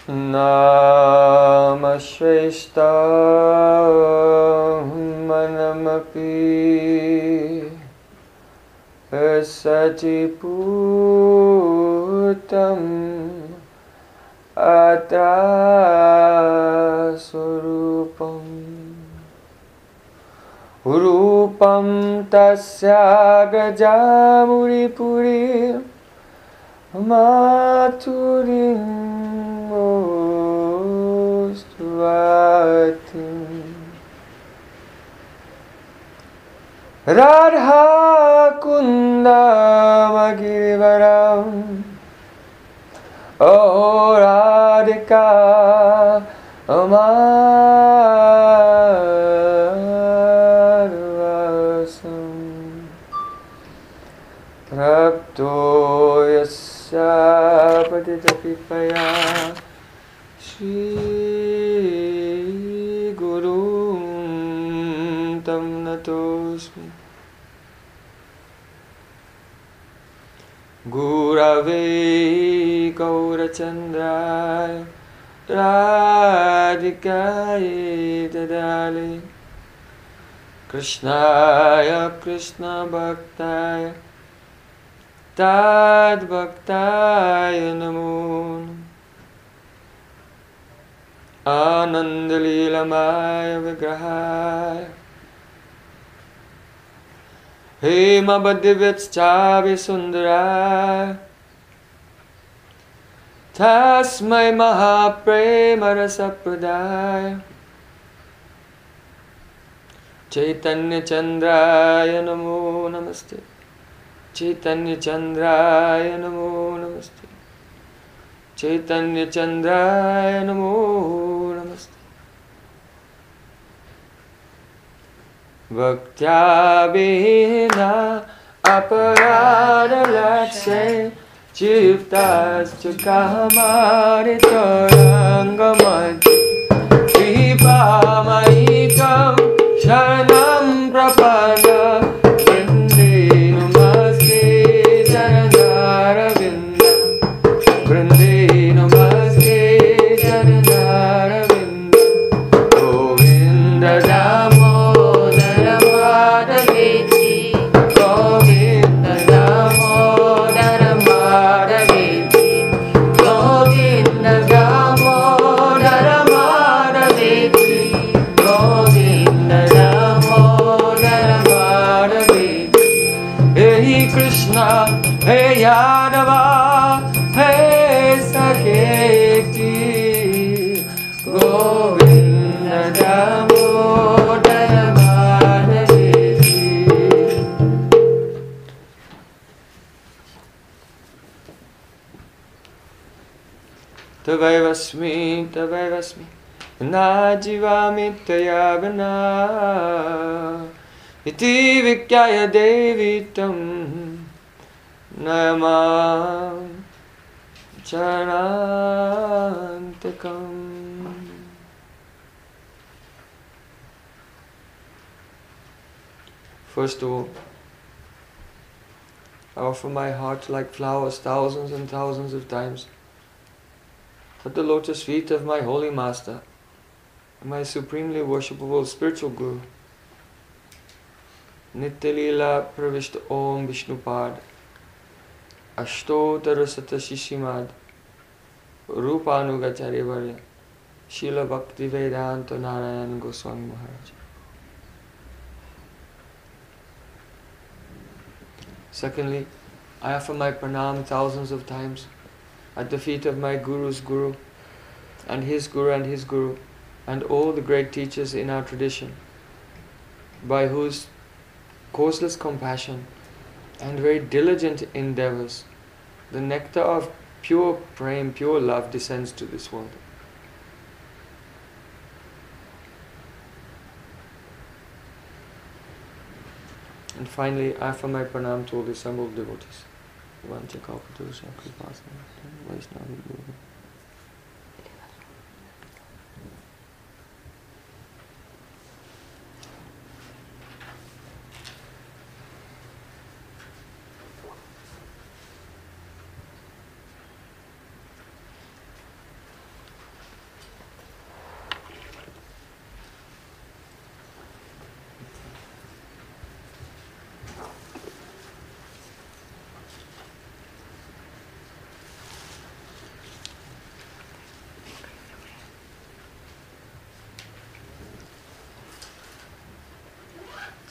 Nama Shrestha Manamapi Satiputam Atra Surupam Rupam Tasya Gajamuri Puri Maturim Ostvatim Radha Kunda Magirivaram O Radhika Amarvasam Prapto Yasya Patitapipaya Shri Guru Tam Natosmi Gurave Gaurachandra Radhikaye Dadale Krishnaya Krishna Bhaktaya Tad Bhaktaya Namo Anandalilamaya Vigrahaya Hema Badivits Chavi Sundara Tasmai Mahaprema Rasapradaya Chaitanya Chandraya Namo Namaste Chaitanya Chandraya Namo Namaste Chaitanya Chandraya Namo Namaste Bhaktya Vihina Aparada Lakshe Chivtas Chukamari Tarangamati Vipamaikam Sharanam Prapana Vrinde Namaste Charanara Vinda Vrinde Namaste Charanara Vinda Govinda Damodara Madhaveti Govinda Damodara Madhaveti Govinda Damodara Madhaveti Govinda Damodara Madhaveti Hey Krishna, Hey Yadava, Hey Saketi Govinda Damodara Madhaveti Tavaivasmi, Tavaivasmi Najivami Tayavana Iti Vikyaya Devitam Nayamam Charantakam. First of all, I offer my heart like flowers thousands and thousands of times at the lotus feet of my holy master, my supremely worshipable spiritual guru, Nityalila Pravishta Om Vishnupad Ashtotara Sata Shishimad Rupanugacharya Varya Srila Bhakti Vedanta Narayan Goswami Maharaj. Secondly, I offer my pranam thousands of times at the feet of my Guru's Guru and his Guru and his Guru and all the great teachers in our tradition, by whose causeless compassion and very diligent endeavors the nectar of pure prem, pure love descends to this world. And finally, I offer my pranam to all the assembled devotees.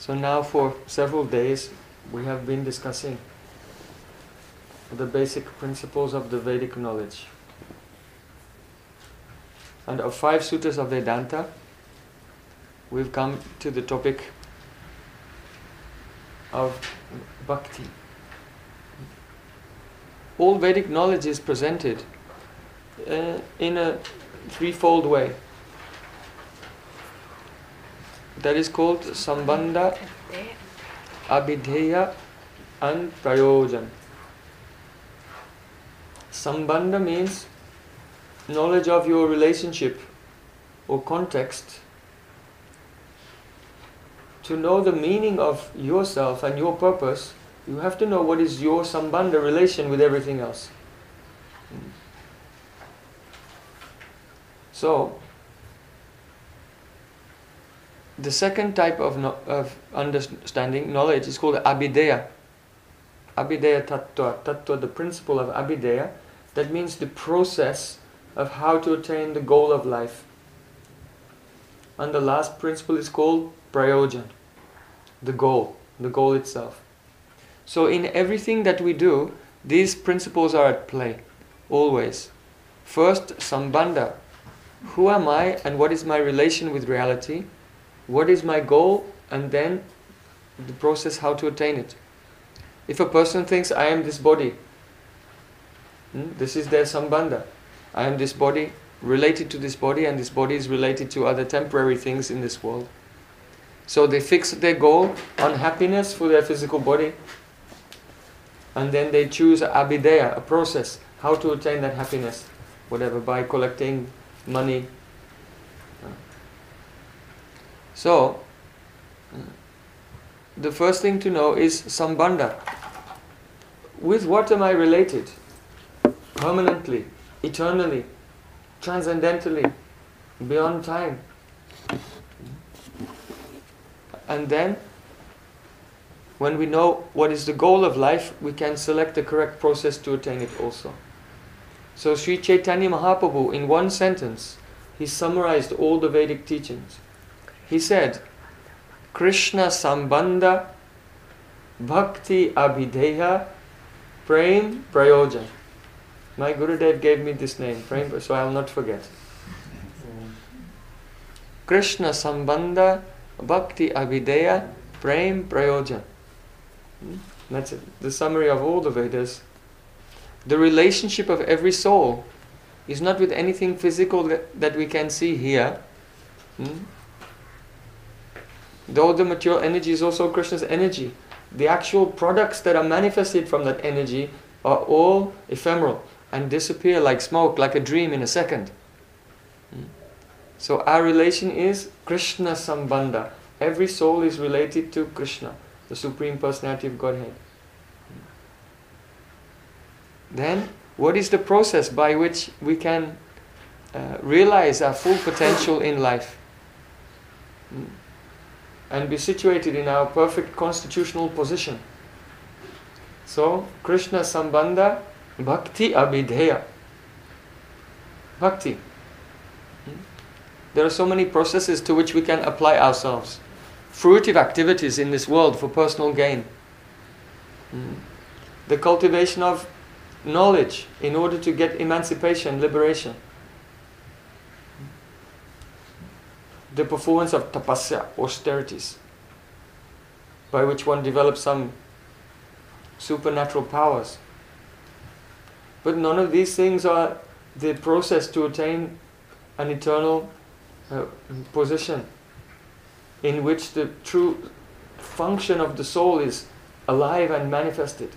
So now for several days we have been discussing the basic principles of the Vedic knowledge. And of 5 sutras of Vedanta, we've come to the topic of Bhakti. All Vedic knowledge is presented in a threefold way. That is called Sambandha, Abhideya and Prayojan. Sambandha means knowledge of your relationship or context. To know the meaning of yourself and your purpose, you have to know what is your Sambandha relation with everything else. So, the second type of understanding, knowledge, is called Abhideya. Abhideya Tattva. Tattva, the principle of Abhideya. That means the process of how to attain the goal of life. And the last principle is called Prayojan. The goal itself. So in everything that we do, these principles are at play. Always. First, Sambandha. Who am I and what is my relation with reality? What is my goal? And then the process how to attain it. If a person thinks, I am this body, this is their Sambandha. I am this body, related to this body, and this body is related to other temporary things in this world. So they fix their goal on happiness for their physical body, and then they choose Abhideya, a process, how to attain that happiness, whatever, by collecting money. So, the first thing to know is Sambandha. With what am I related? Permanently, eternally, transcendentally, beyond time. And then, when we know what is the goal of life, we can select the correct process to attain it also. So Sri Chaitanya Mahaprabhu, in one sentence, he summarized all the Vedic teachings. He said, Krishna Sambandha, Bhakti Abhideya, Prem Prayojan. My Gurudev gave me this name, Prem, so I will not forget. Krishna Sambandha, Bhakti Abhideya, Prem Prayojan. That's it. The summary of all the Vedas. The relationship of every soul is not with anything physical that we can see here. Though the material energy is also Krishna's energy, the actual products that are manifested from that energy are all ephemeral and disappear like smoke, like a dream in a second. So our relation is Krishna Sambandha. Every soul is related to Krishna, the Supreme Personality of Godhead. Then, what is the process by which we can realize our full potential in life? And be situated in our perfect constitutional position. So, Krishna Sambandha, Bhakti Abhideya. Bhakti. There are so many processes to which we can apply ourselves. Fruitive activities in this world for personal gain. The cultivation of knowledge in order to get emancipation, liberation. The performance of tapasya, austerities, by which one develops some supernatural powers. But none of these things are the process to attain an eternal position in which the true function of the soul is alive and manifested.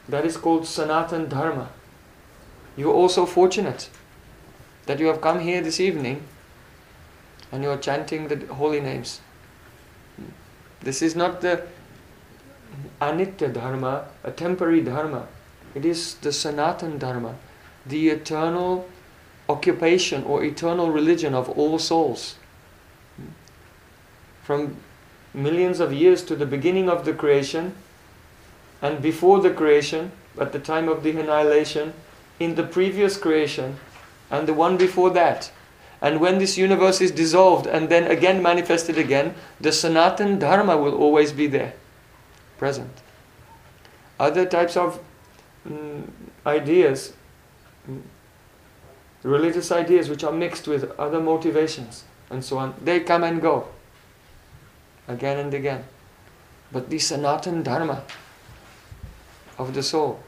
That is called Sanatan Dharma. You are also fortunate that you have come here this evening and you are chanting the holy names. This is not the Anitya Dharma, a temporary Dharma. It is the Sanatan Dharma, the eternal occupation or eternal religion of all souls. From millions of years to the beginning of the creation, and before the creation, at the time of the annihilation, in the previous creation, and the one before that, And when this universe is dissolved and then again manifested again, the Sanatan Dharma will always be there, present. Other types of ideas, religious ideas which are mixed with other motivations and so on, they come and go again and again. But the Sanatan Dharma of the soul,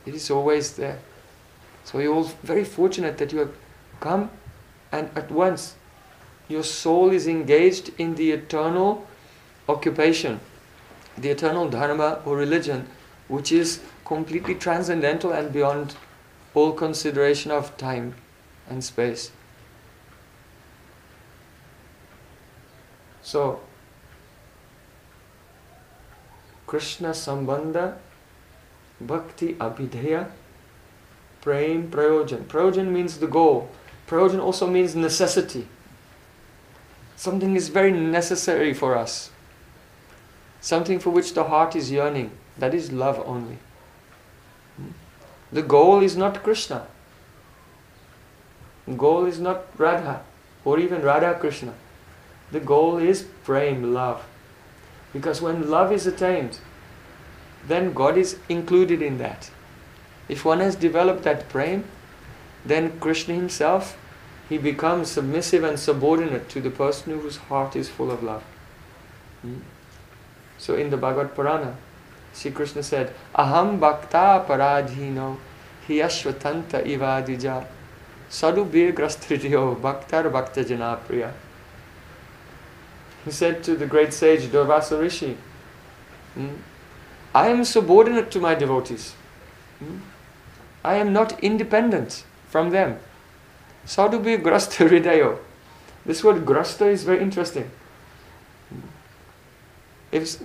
it is always there. So you're all very fortunate that you have come and at once your soul is engaged in the eternal occupation, the eternal dharma or religion, which is completely transcendental and beyond all consideration of time and space. So, Krishna Sambandha, Bhakti Abhideya, Prem Prayojan. Prayojan means the goal. Prayojan also means necessity. Something is very necessary for us. Something for which the heart is yearning. That is love only. The goal is not Krishna. The goal is not Radha or even Radha Krishna. The goal is Prem, love. Because when love is attained, then God is included in that. If one has developed that Prem, then Krishna himself, he becomes submissive and subordinate to the person whose heart is full of love. So in the Bhagavad Purana, Sri Krishna said, Aham bhakta paradhino hiyashvatanta ivadija sadubir grastridyo bhaktar bhakta janapriya. He said to the great sage Durvasa Rishi, I am subordinate to my devotees. I am not independent from them. Sadubir grasta hridayo. This word grasta is very interesting. If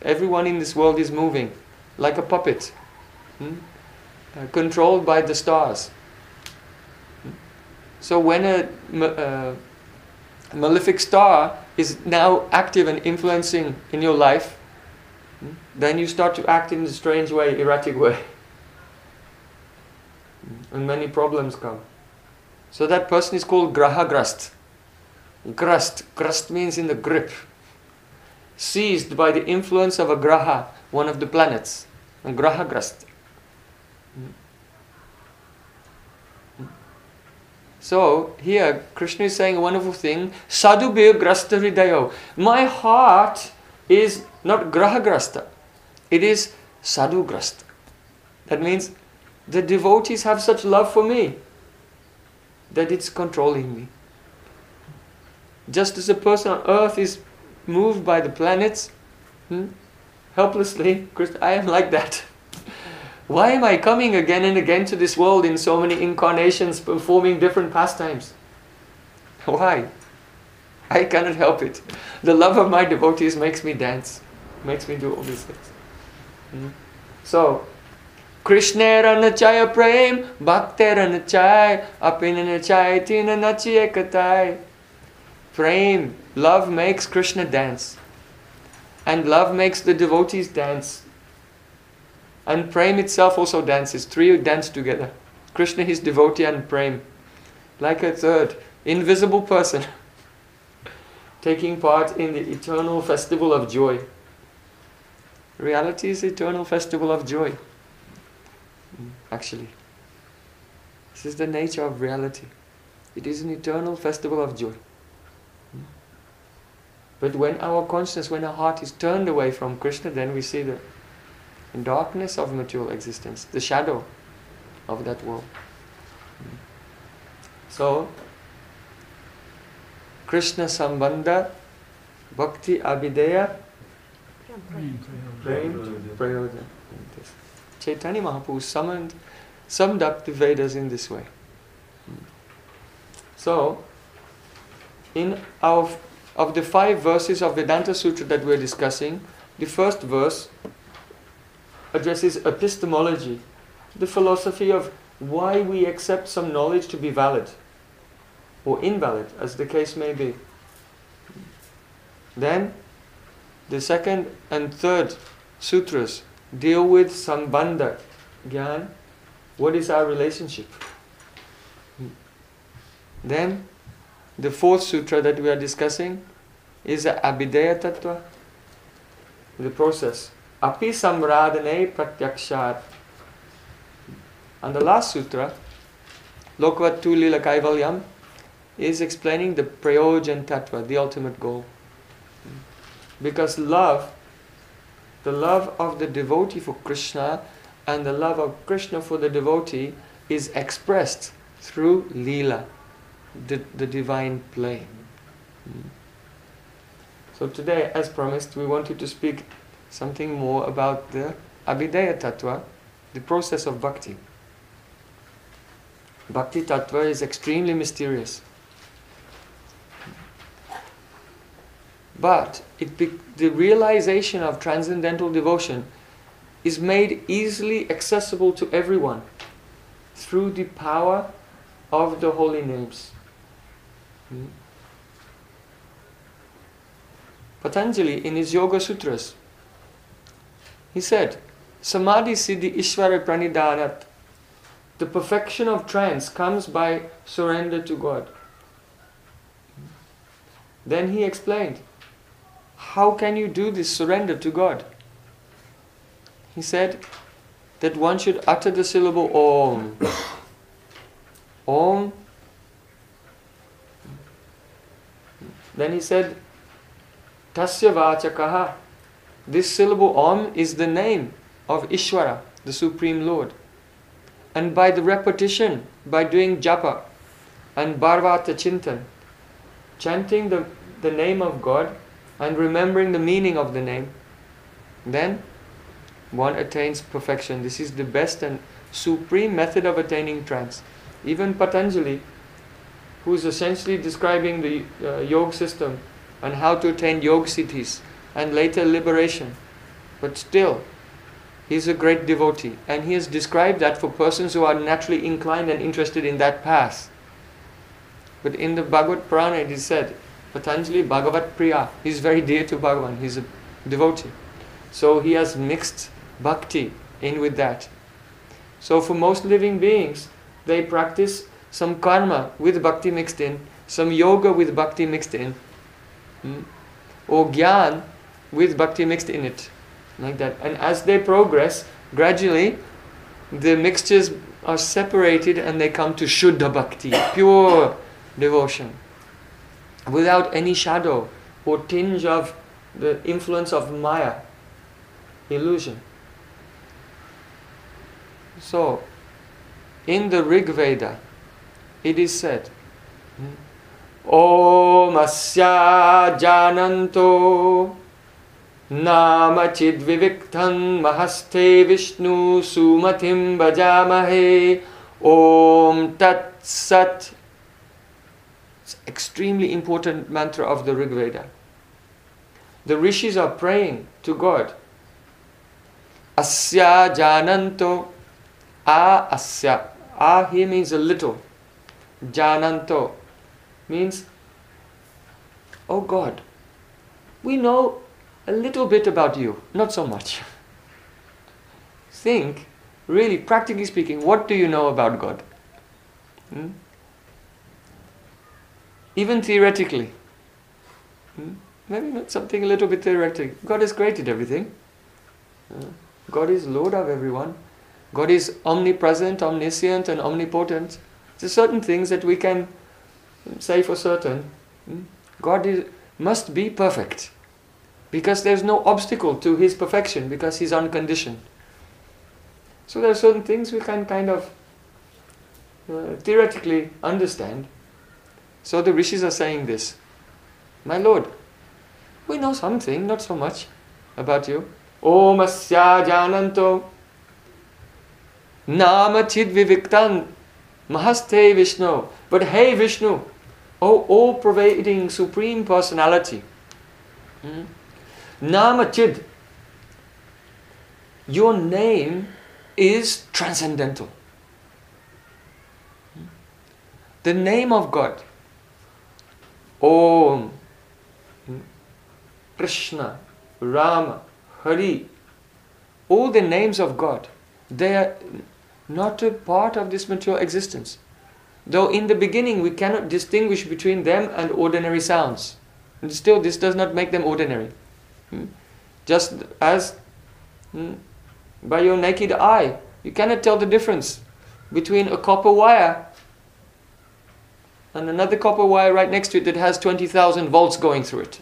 everyone in this world is moving like a puppet, controlled by the stars. So when a malefic star is now active and influencing in your life, then you start to act in a strange way, erratic way. And many problems come. So that person is called grahagrast. Grast means in the grip. Seized by the influence of a graha, one of the planets. And grahagrast. So here Krishna is saying a wonderful thing. Sadubir grasta hridayo. My heart is not grahagrasta. It is sadhugrasta. That means the devotees have such love for me that it's controlling me. Just as a person on earth is moved by the planets, helplessly, I am like that. Why am I coming again and again to this world in so many incarnations performing different pastimes? Why? I cannot help it. The love of my devotees makes me dance, makes me do all these things. So, Krishnera nachaya prem, bhaktera nachaya, apina nachaya, tina nachaya katai. Prem, love makes Krishna dance. And love makes the devotees dance. And Prem itself also dances. Three dance together. Krishna, his devotee, and Prem. Like a third, invisible person. Taking part in the eternal festival of joy. Reality is the eternal festival of joy. Actually. This is the nature of reality. It is an eternal festival of joy. But when our consciousness, when our heart is turned away from Krishna, then we see the darkness of material existence, the shadow of that world. So, Krishna Sambandha, Bhakti Abhideya, Prem Prayojan. Chaitanya Mahaprabhu summed up the Vedas in this way. So, of the 5 verses of Vedanta Sutra that we're discussing, the first verse addresses epistemology, the philosophy of why we accept some knowledge to be valid or invalid, as the case may be. Then, the second and third sutras deal with Sambandha, Gyan. What is our relationship? Then the fourth sutra that we are discussing is the Abhideya Tattva, the process. Api samradane pratyakshat. And the last sutra, Lokvat Tu Lila Kaivalyam, is explaining the Prayojan Tattva, the ultimate goal. Because love, the love of the devotee for Krishna and the love of Krishna for the devotee is expressed through Leela, the divine play. So today, as promised, we wanted to speak something more about the Abhideya Tattva, the process of Bhakti. Bhakti Tattva is extremely mysterious. But the realization of transcendental devotion is made easily accessible to everyone through the power of the holy names. Patanjali, in his Yoga Sutras, he said, Samadhi Siddhi Ishvara Pranidhanat. The perfection of trance comes by surrender to God. Then he explained, how can you do this surrender to God? He said that one should utter the syllable Om. Om. Then he said, Tasya Vachakaha. This syllable Om is the name of Ishvara, the Supreme Lord. And by the repetition, by doing japa and bharvata chintan, chanting the name of God and remembering the meaning of the name, then one attains perfection. This is the best and supreme method of attaining trance. Even Patanjali, who is essentially describing the yoga system and how to attain yoga siddhis and later liberation, but still, he is a great devotee, and he has described that for persons who are naturally inclined and interested in that path. But in the Bhagavad Purana it is said, Patanjali Bhagavat Priya, he is very dear to Bhagavan, he is a devotee. So he has mixed bhakti in with that. So for most living beings, they practice some karma with bhakti mixed in, some yoga with bhakti mixed in, or jnana with bhakti mixed in it. Like that. And as they progress, gradually the mixtures are separated and they come to Shuddha Bhakti, pure devotion, without any shadow or tinge of the influence of Maya, illusion. So, in the Rig Veda, it is said, Om Asya Jananto Nama Chid Viviktan Mahaste Vishnu Sumatim Bhajamahe Om Tat Sat. It's an extremely important mantra of the Rig Veda. The rishis are praying to God. Asya Jananto. Asya. Here means a little. Jananto means, oh God, we know a little bit about you, not so much. Think, really, practically speaking, what do you know about God? Even theoretically. Maybe not something a little bit theoretical. God has created everything. God is Lord of everyone. God is omnipresent, omniscient and omnipotent. There are certain things that we can say for certain. God must be perfect. Because there's no obstacle to His perfection, because He's unconditioned. So there are certain things we can kind of theoretically understand. So the rishis are saying this. My Lord, we know something, not so much, about you. Om Asya Jananto Nama Chid Viviktan Mahaste Vishnu. But hey Vishnu, oh all-pervading Supreme Personality. Nama Chid, your name is transcendental. The name of God, Om, Krishna, Rama, Hari, all the names of God, they are not a part of this material existence. Though in the beginning we cannot distinguish between them and ordinary sounds. And still this does not make them ordinary. Just as by your naked eye, you cannot tell the difference between a copper wire and another copper wire right next to it that has 20,000 volts going through it.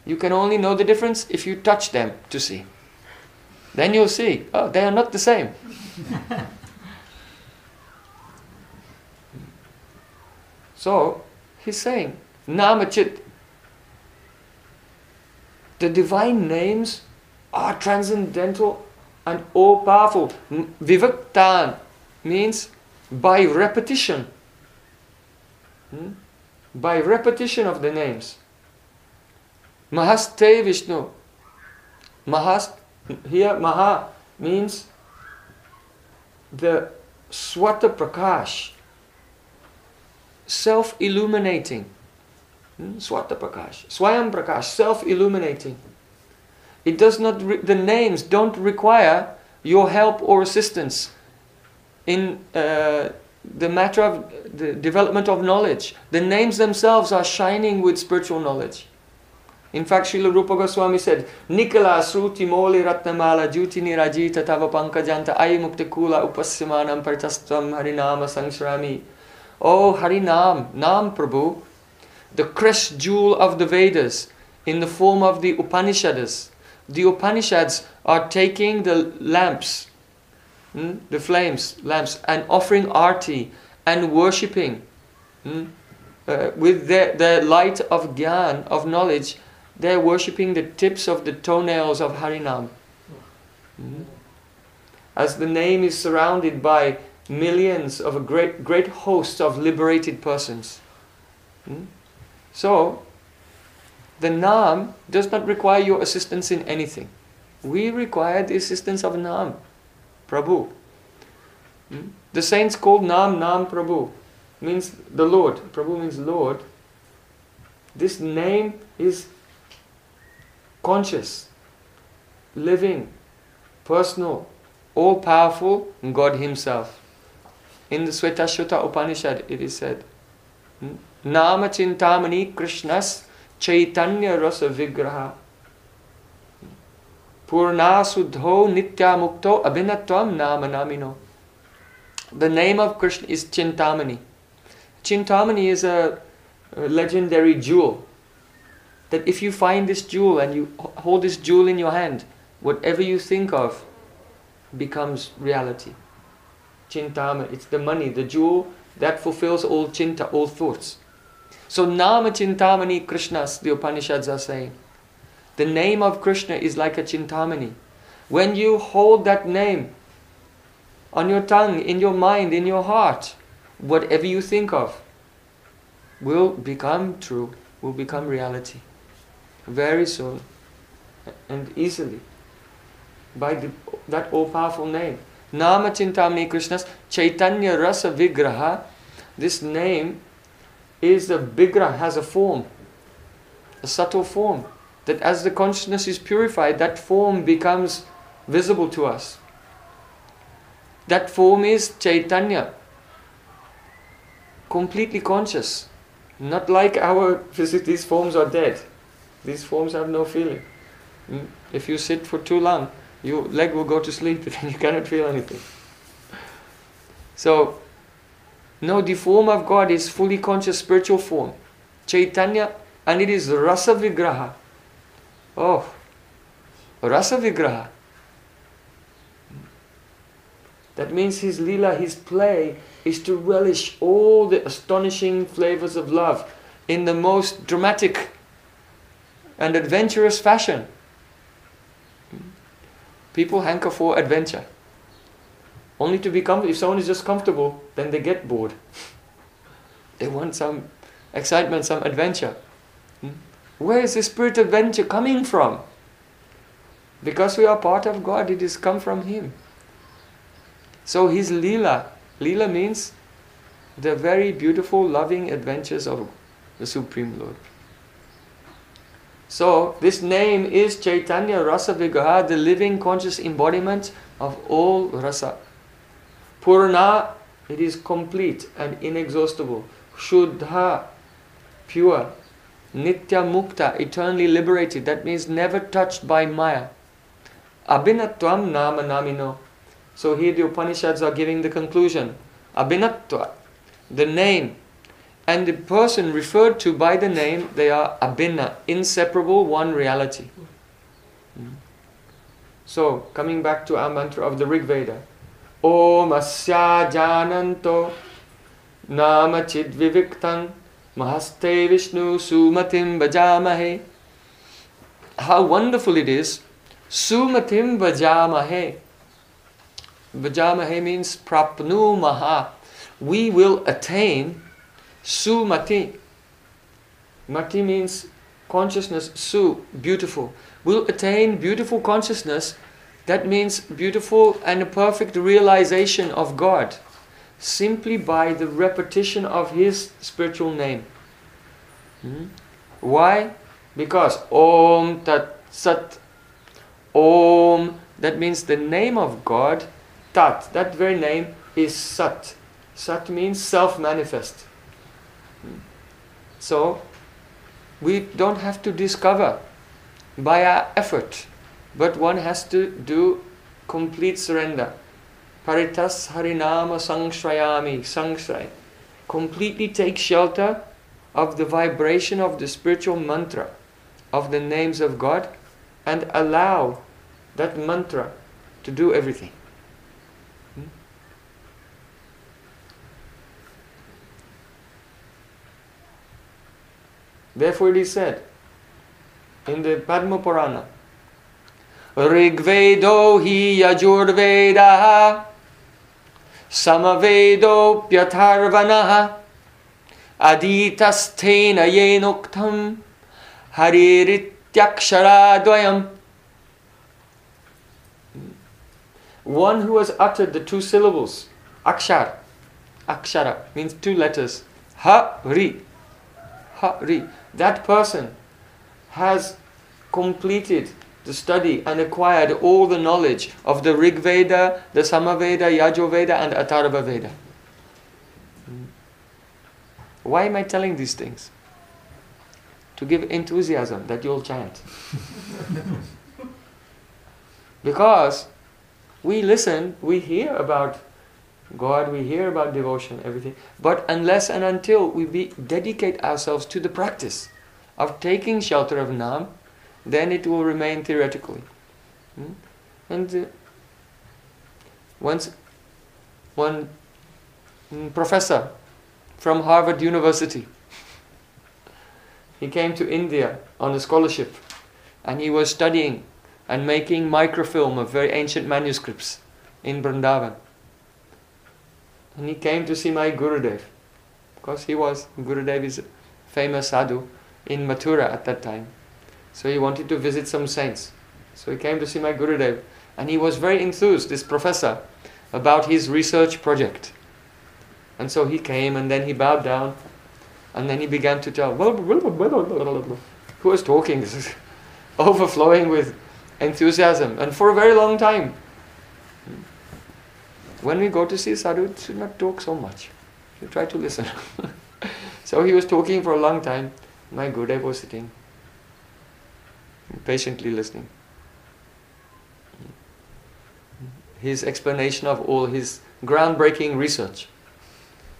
You can only know the difference if you touch them to see. Then you'll see, oh, they are not the same. So, he's saying, Namachit, the divine names are transcendental and all-powerful. Vivaktan means by repetition. By repetition of the names. Mahaste Vishnu. Here Maha means the Swata Prakash, self-illuminating. Swata Prakash, Swayam Prakash, self-illuminating. It does not, the names don't require your help or assistance in the matter of the development of knowledge. The names themselves are shining with spiritual knowledge. In fact, Srila Rupa Goswami said, Nikala Sruti Moli Ratnamala Jutini Rajita Tava Pankajanta Ai Muktakula Upasimanam Partastam Harinama Sangshrami. Oh Harinam, Nam Prabhu, the crest jewel of the Vedas in the form of the Upanishads. The Upanishads are taking the lamps, the flames, lamps, and offering arti and worshipping with their light of gyan, of knowledge. They're worshipping the tips of the toenails of Harinam. As the name is surrounded by millions of a great host of liberated persons. So, the Nam does not require your assistance in anything. We require the assistance of Nam, Prabhu. The saints called Nam Prabhu, means the Lord. Prabhu means Lord. This name is conscious, living, personal, all-powerful God Himself. In the Svetashuta Upanishad it is said, Nama Chintamani Krishnas Chaitanya Rasa Vigraha Purna Sudho Nitya Mukto Abhinatvam Nama Namino. The name of Krishna is Chintamani. Chintamani is a legendary jewel. That if you find this jewel and you hold this jewel in your hand, whatever you think of becomes reality. Chintamani, it's the money, the jewel that fulfills all chinta, all thoughts. So Nama Chintamani Krishnas, the Upanishads are saying. The name of Krishna is like a Chintamani. When you hold that name on your tongue, in your mind, in your heart, whatever you think of will become true, will become reality. Very soon and easily. By that all-powerful name. Nama Chintamani Krishnas Chaitanya Rasa Vigraha. This name is a vigraha, has a form, a subtle form, that as the consciousness is purified, that form becomes visible to us. That form is Chaitanya, completely conscious. Not like our physics, these forms are dead. These forms have no feeling. If you sit for too long, your leg will go to sleep and you cannot feel anything. So, no, the form of God is fully conscious spiritual form. Chaitanya, and it is Rasa Vigraha. Oh, Rasa Vigraha. That means His Leela, His play, is to relish all the astonishing flavors of love in the most dramatic and adventurous fashion. People hanker for adventure. Only to be comfortable. If someone is just comfortable, then they get bored. They want some excitement, some adventure. Where is the spirit of adventure coming from? Because we are part of God, it has come from Him. So His Leela. Leela means the very beautiful, loving adventures of the Supreme Lord. So this name is Chaitanya Rasa Vigraha, the living conscious embodiment of all rasa. Purna It is complete and inexhaustible. Shuddha, pure. Nitya mukta, eternally liberated. That means never touched by Maya. Abhinatvam nama namino. So here the Upanishads are giving the conclusion. Abhinatva, the name. And the person referred to by the name, they are abhinna, inseparable, one reality. So, coming back to our mantra of the Rig Veda. Om asya jananto nama chid viviktan mahaste vishnu sumatim bhajamahe. How wonderful it is. Sumatim bhajamahe. Bhajamahe means prapnu maha. We will attain sumati. Mati means consciousness. Su, beautiful. We'll attain beautiful consciousness. That means beautiful and a perfect realization of God, simply by the repetition of His spiritual name. Why? Because Om Tat Sat. Om, that means the name of God. Tat, that very name is Sat. Sat means self-manifest. So, we don't have to discover by our effort, but one has to do complete surrender. Paritas harinama sangshrayami, sangsray. Completely take shelter of the vibration of the spiritual mantra of the names of God and allow that mantra to do everything. Therefore it is said in the Padma Purana, Rigvedo hi yajurvedaha samavedo pyatharvanaha aditastena yenuktam harirityaksharadvayam. One who has uttered the two syllables, akshar, akshara means two letters, ha-ri, ha-ri. That person has completed the study and acquired all the knowledge of the Rig Veda, the Samaveda, Yajurveda and Atharva Veda. Why am I telling these things? To give enthusiasm that you'll chant. Because we listen, we hear about God, we hear about devotion, everything. But unless and until we dedicate ourselves to the practice of taking shelter of Nam, then it will remain theoretically. And once one professor from Harvard University, he came to India on a scholarship, and he was studying and making microfilm of very ancient manuscripts in Vrindavan. And he came to see my Gurudev, because Gurudev is a famous sadhu in Mathura at that time. So he wanted to visit some saints. So he came to see my Gurudev, and he was very enthused, this professor, about his research project. And so he came, and then he bowed down, and then he began to tell, who was talking? This is overflowing with enthusiasm, and for a very long time. When we go to see sadhu, we should not talk so much. We should try to listen. So he was talking for a long time. My Gurudev was sitting, patiently listening. His explanation of all his groundbreaking research.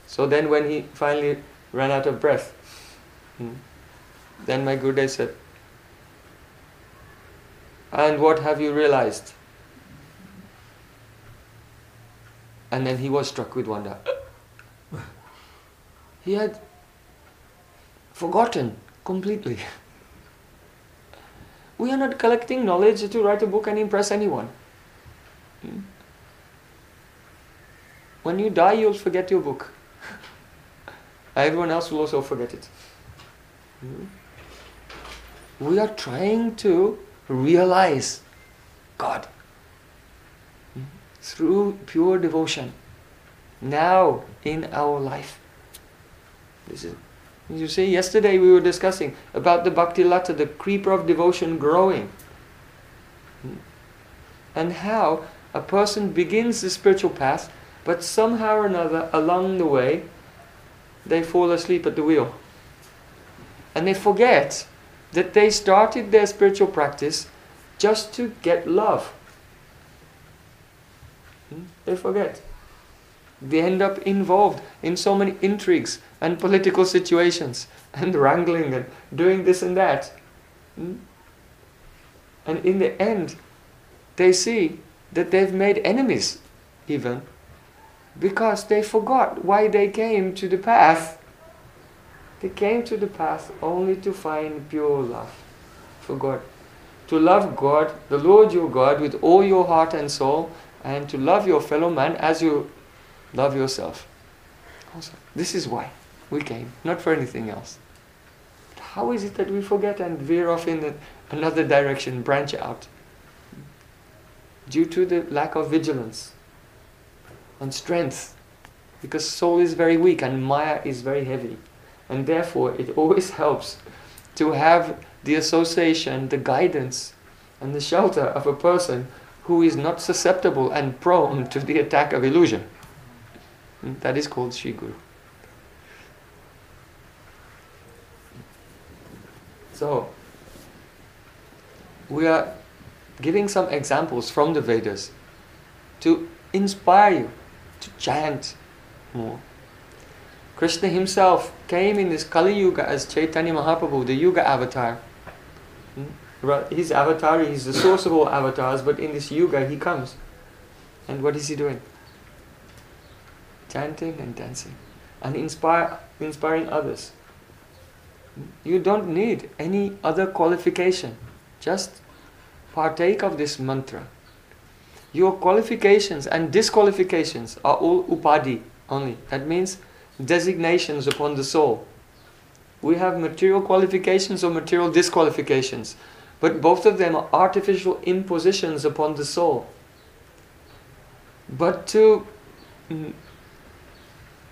So then when he finally ran out of breath, then my Gurudev said, "And what have you realized?" And then he was struck with wonder. He had forgotten completely. We are not collecting knowledge to write a book and impress anyone. When you die, you'll forget your book. Everyone else will also forget it. We are trying to realize God through pure devotion now in our life. This is, you see, yesterday we were discussing about the Bhakti Lata, the creeper of devotion growing, and how a person begins the spiritual path But somehow or another, along the way, they fall asleep at the wheel. And they forget that they started their spiritual practice just to get love. They forget. They end up involved in so many intrigues and political situations and wrangling and doing this and that. And in the end, they see that they've made enemies even because they forgot why they came to the path. They came to the path only to find pure love for God. To love God, the Lord your God, with all your heart and soul, and to love your fellow man as you love yourself. Also, this is why we came, not for anything else. But how is it that we forget and veer off in another direction, branch out? Due to the lack of vigilance and strength. Because soul is very weak and Maya is very heavy. And therefore it always helps to have the association, the guidance and the shelter of a person who is not susceptible and prone to the attack of illusion. That is called Sri Guru. So, we are giving some examples from the Vedas to inspire you to chant more. Krishna himself came in this Kali Yuga as Chaitanya Mahaprabhu, the Yuga avatar. His avatar is the source of all avatars, but in this Yuga he comes. And what is he doing? Chanting and dancing and inspiring others. You don't need any other qualification. Just partake of this mantra. Your qualifications and disqualifications are all upadhi only. That means designations upon the soul. We have material qualifications or material disqualifications, but both of them are artificial impositions upon the soul. But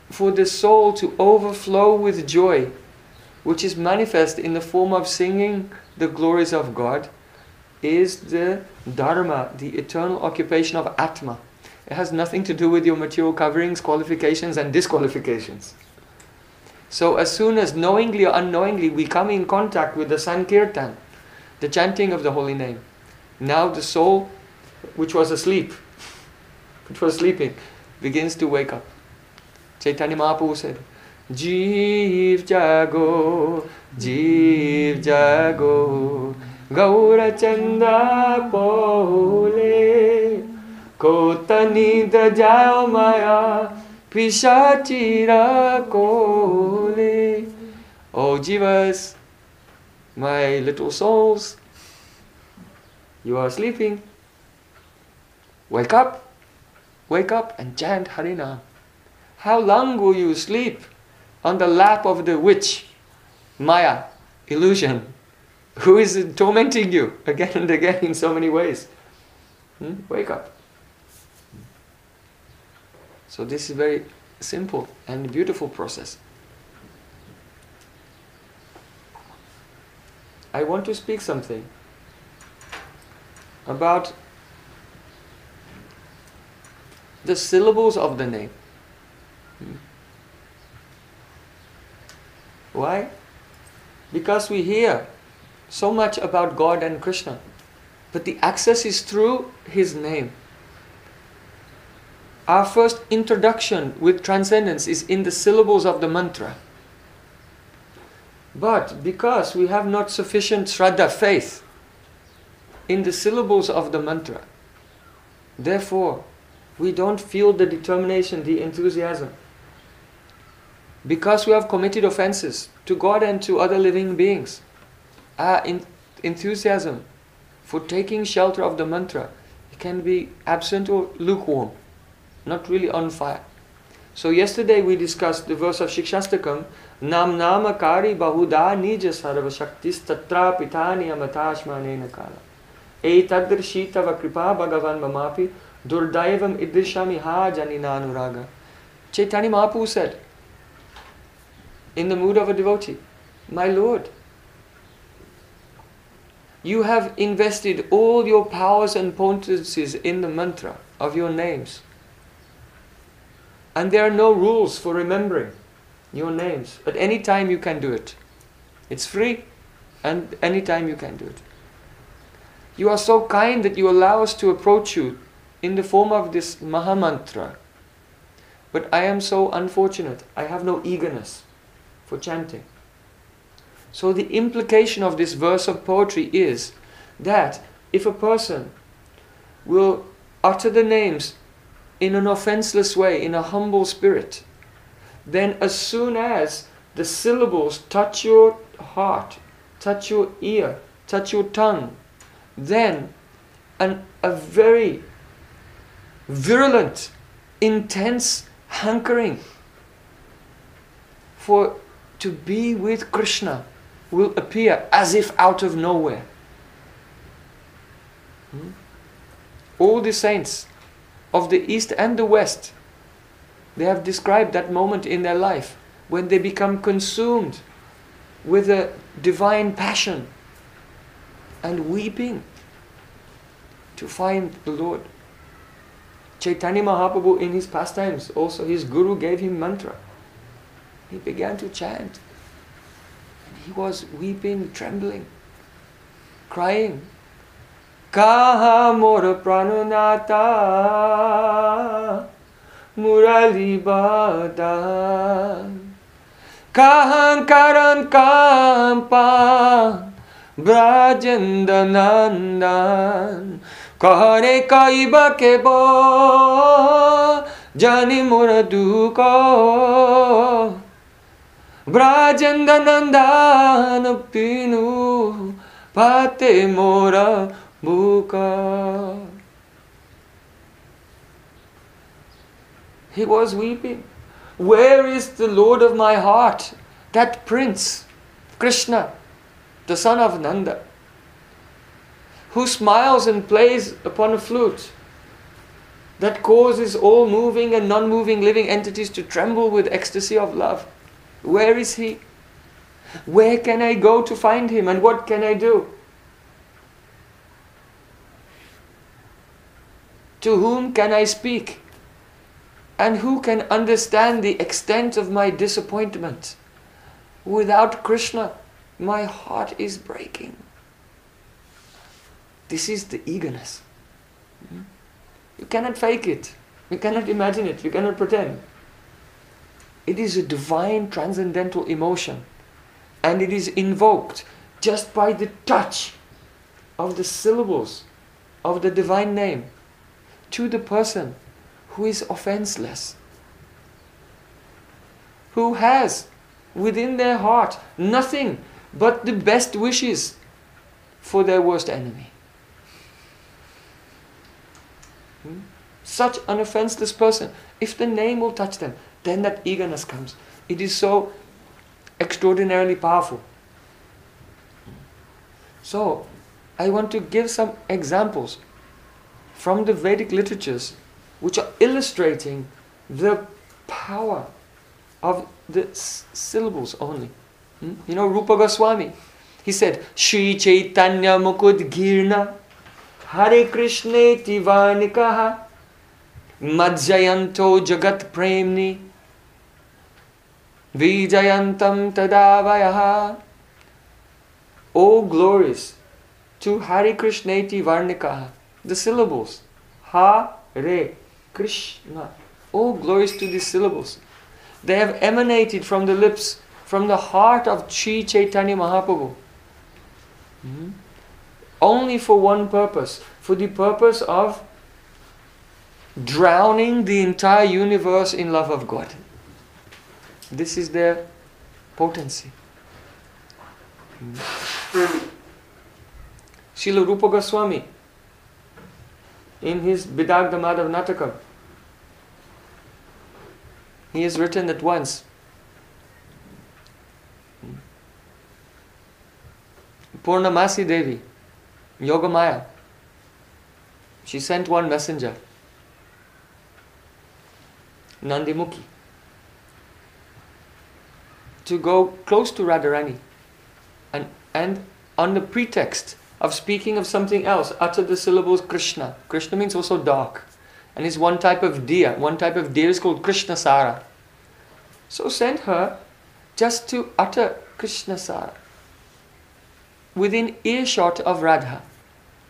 for the soul to overflow with joy, which is manifest in the form of singing the glories of God, is the dharma, the eternal occupation of Atma. It has nothing to do with your material coverings, qualifications and disqualifications. So as soon as knowingly or unknowingly we come in contact with the Sankirtan, the chanting of the holy name, now the soul which was asleep, which was sleeping, begins to wake up. Chaitanya Mahaprabhu said, Jeev Jago, Jeev Jago, Gaura Chanda Pole, Kotani Dajao Maya, Pishachira Kole. Oh Jivas, my little souls, you are sleeping. Wake up and chant Harinam. How long will you sleep on the lap of the witch, Maya, illusion, who is tormenting you again and again in so many ways? Wake up. So this is a very simple and beautiful process. I want to speak something about the syllables of the name. Why? Because we hear so much about God and Krishna, but the access is through His name. Our first introduction with transcendence is in the syllables of the mantra. But because we have not sufficient Shraddha, faith, in the syllables of the mantra, therefore we don't feel the determination, the enthusiasm. Because we have committed offenses to God and to other living beings, our enthusiasm for taking shelter of the mantra, it can be absent or lukewarm, not really on fire. So yesterday we discussed the verse of Shikshastakam, Nam Namakari Bahuda Nija Sarva Shaktis Tatra Pitani Amatashmanena Kala. Etadr Tava Kripa Bhagavan Mamapi Durdaivam Idrishami Ha Janinanuraga. Chaitanya Mahaprabhu said, in the mood of a devotee, my Lord, you have invested all your powers and potencies in the mantra of your names. And there are no rules for remembering your names. At any time you can do it. It's free, and any time you can do it. You are so kind that you allow us to approach you in the form of this Mahamantra. But I am so unfortunate. I have no eagerness for chanting. So the implication of this verse of poetry is that if a person will utter the names in an offenseless way, in a humble spirit, then as soon as the syllables touch your heart, touch your ear, touch your tongue, then a very virulent, intense hankering to be with Krishna will appear as if out of nowhere. All the saints of the East and the West, they have described that moment in their life when they become consumed with a divine passion and weeping to find the Lord. Chaitanya Mahaprabhu in his pastimes, also his guru gave him mantra. He began to chant. And he was weeping, trembling, crying. Kaha mora prananata murali bada kahan karan kampa brajendanandan kahare kaiba kebo jani mora duko brajendanandan pinu pate mora buka. He was weeping. Where is the Lord of my heart? That prince, Krishna, the son of Nanda, who smiles and plays upon a flute, that causes all moving and non-moving living entities to tremble with ecstasy of love. Where is he? Where can I go to find him, and what can I do? To whom can I speak? And who can understand the extent of my disappointment? Without Krishna, my heart is breaking. This is the eagerness. You cannot fake it. You cannot imagine it. You cannot pretend. It is a divine transcendental emotion. And it is invoked just by the touch of the syllables of the divine name to the person who is offenseless, who has within their heart nothing but the best wishes for their worst enemy. Such an offenseless person, if the name will touch them, then that eagerness comes. It is so extraordinarily powerful. So, I want to give some examples from the Vedic literatures which are illustrating the power of the syllables only. You know, Rupa Goswami, he said, Shri Chaitanya Mukud Girna Hare Krishna Tivanikaha Madjayanto Jagat Premni Vijayantam Tadavayaha. All glories to Hare Krishneti Varnikaha. The syllables. Hare Krishna. All glories to these syllables. They have emanated from the lips, from the heart of Sri Chaitanya Mahaprabhu. Only for one purpose. For the purpose of drowning the entire universe in love of God. This is their potency. Srila Rupa Goswami, in his Bidagda Madhav Natakam, he has written that once Purnamasi Devi, Yogamaya, she sent one messenger, Nandimukhi, to go close to Radharani and on the pretext of speaking of something else, utter the syllables Krishna. Krishna means also dark. and is one type of deer. One type of deer is called Krishna Sara. So sent her just to utter Krishna Sara within earshot of Radha.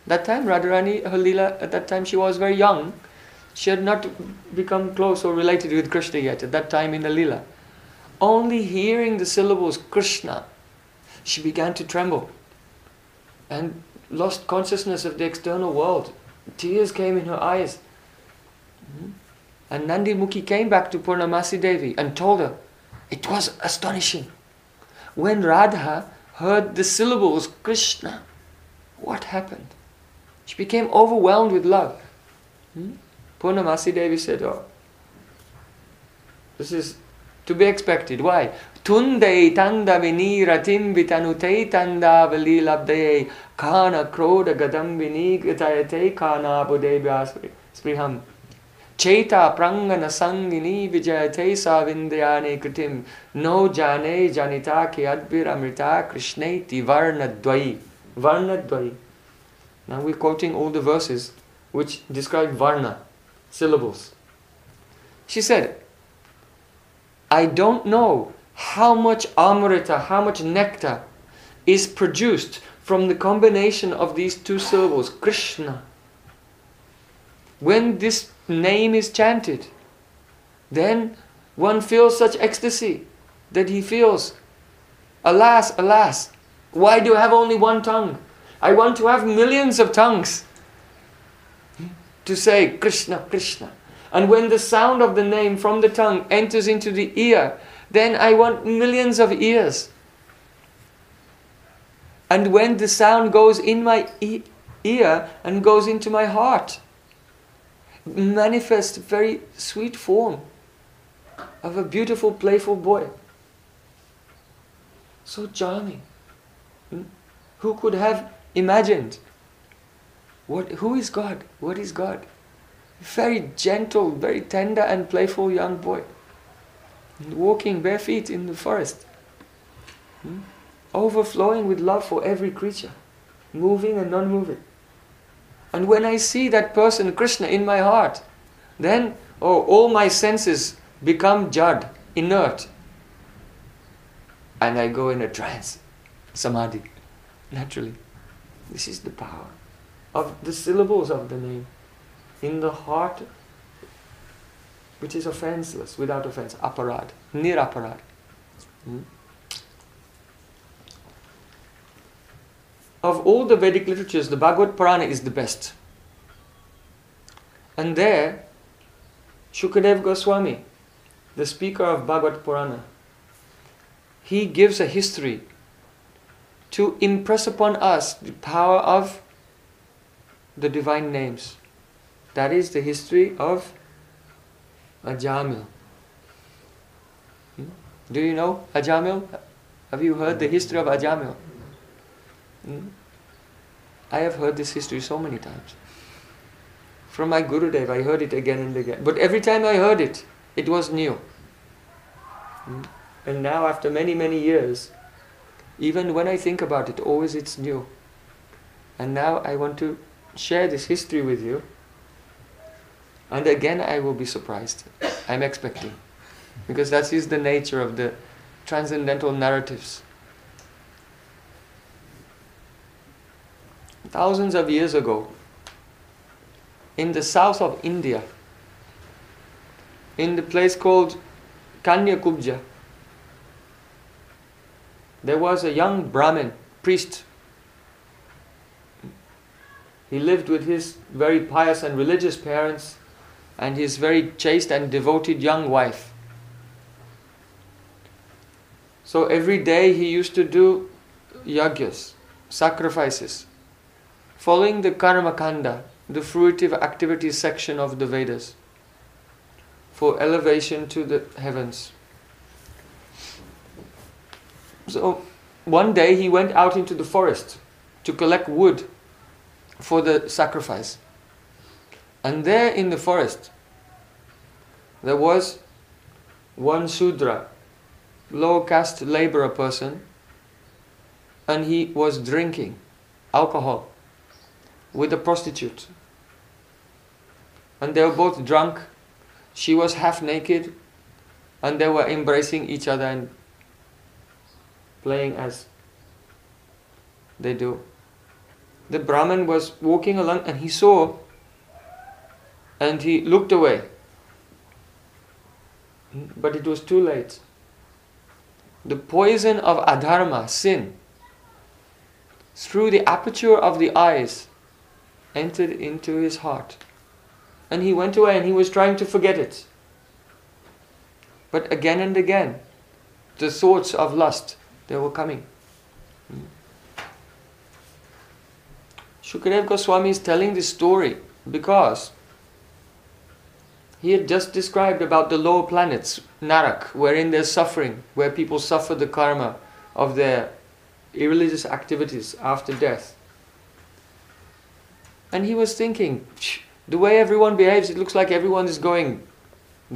That time Radharani, her Leela, at that time she was very young. She had not become close or related with Krishna yet at that time in the Leela. Only hearing the syllables Krishna, she began to tremble and lost consciousness of the external world. Tears came in her eyes. And Nandi Mukhi came back to Purnamasi Devi and told her, it was astonishing. When Radha heard the syllables Krishna, what happened? She became overwhelmed with love. Purnamasi Devi said, oh, this is to be expected. Why? Tunde tanda viniratim vitanute tanda valilabde kana kroda gadambini gatayate kana bodebhyas spriham Cheta prangana sangini vijayate savindryane kritim no jane janita ki adbir amrita krishneti varnadvai. Varnadvai. Now we're quoting all the verses which describe varna, syllables. She said, I don't know how much amrita, how much nectar is produced from the combination of these two syllables, Krishna. When this name is chanted, then one feels such ecstasy that he feels, alas, alas, why do I have only one tongue? I want to have millions of tongues to say Krishna, Krishna. And when the sound of the name from the tongue enters into the ear, then I want millions of ears. And when the sound goes in my ear and goes into my heart, manifests a very sweet form of a beautiful, playful boy. So charming. Who could have imagined? Who is God? What is God? Very gentle, very tender and playful young boy. Walking bare feet in the forest. Overflowing with love for every creature. Moving and non-moving. And when I see that person, Krishna, in my heart, then all my senses become jad, inert. And I go in a trance, samadhi, naturally. This is the power of the syllables of the name. In the heart, which is offenseless, without offense, aparad, niraparad. Of all the Vedic literatures, the Bhagavad Purana is the best. And there, Shukadev Goswami, the speaker of Bhagavad Purana, he gives a history to impress upon us the power of the divine names. That is the history of Ajamila. Do you know Ajamila? Have you heard the history of Ajamila? I have heard this history so many times. From my Gurudev, I heard it again and again. But every time I heard it, it was new. And now after many, many years, even when I think about it, always it's new. And now I want to share this history with you. And again I will be surprised. I'm expecting. Because that is the nature of the transcendental narratives. Thousands of years ago, in the south of India, in the place called Kanyakubja, there was a young Brahmin, priest. He lived with his very pious and religious parents and his very chaste and devoted young wife. So every day he used to do yagyas, sacrifices, following the karma kanda, the fruitive activities section of the Vedas, for elevation to the heavens. So one day he went out into the forest to collect wood for the sacrifice. And there in the forest there was one Sudra, low caste laborer person, and he was drinking alcohol with a prostitute. and they were both drunk. She was half naked, and they were embracing each other and playing as they do. The Brahmin was walking along and he saw, and he looked away. But it was too late. The poison of adharma, sin, through the aperture of the eyes, entered into his heart. And he went away and he was trying to forget it. But again and again, the thoughts of lust, they were coming. Shukadeva Goswami is telling this story because he had just described about the lower planets, Narak, wherein there's suffering, where people suffer the karma of their irreligious activities after death. And he was thinking, the way everyone behaves, it looks like everyone is going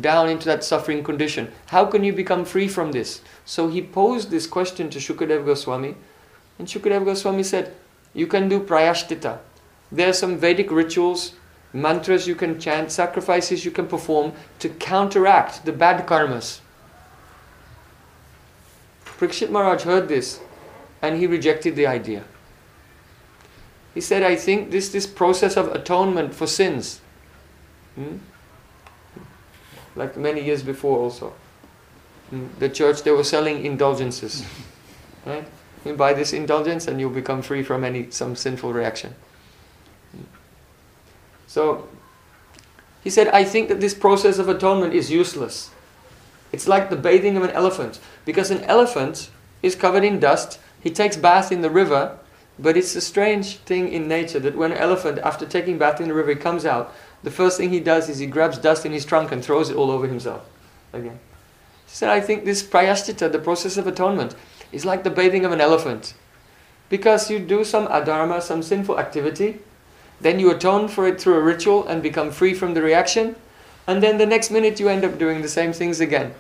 down into that suffering condition. How can you become free from this? So he posed this question to Shukadeva Goswami, and Shukadeva Goswami said, you can do prayashtita. There are some Vedic rituals, mantras you can chant, sacrifices you can perform to counteract the bad karmas. Parikshit Maharaj heard this and he rejected the idea. He said, I think this process of atonement for sins, like many years before also, the church, they were selling indulgences. Right? You buy this indulgence and you'll become free from some sinful reaction. So, he said, I think that this process of atonement is useless. It's like the bathing of an elephant. Because an elephant is covered in dust, he takes bath in the river, but it's a strange thing in nature that when an elephant, after taking bath in the river, he comes out, the first thing he does is he grabs dust in his trunk and throws it all over himself again. He said, I think this prayashtita, the process of atonement, is like the bathing of an elephant. Because you do some adharma, some sinful activity, then you atone for it through a ritual and become free from the reaction, and then the next minute you end up doing the same things again.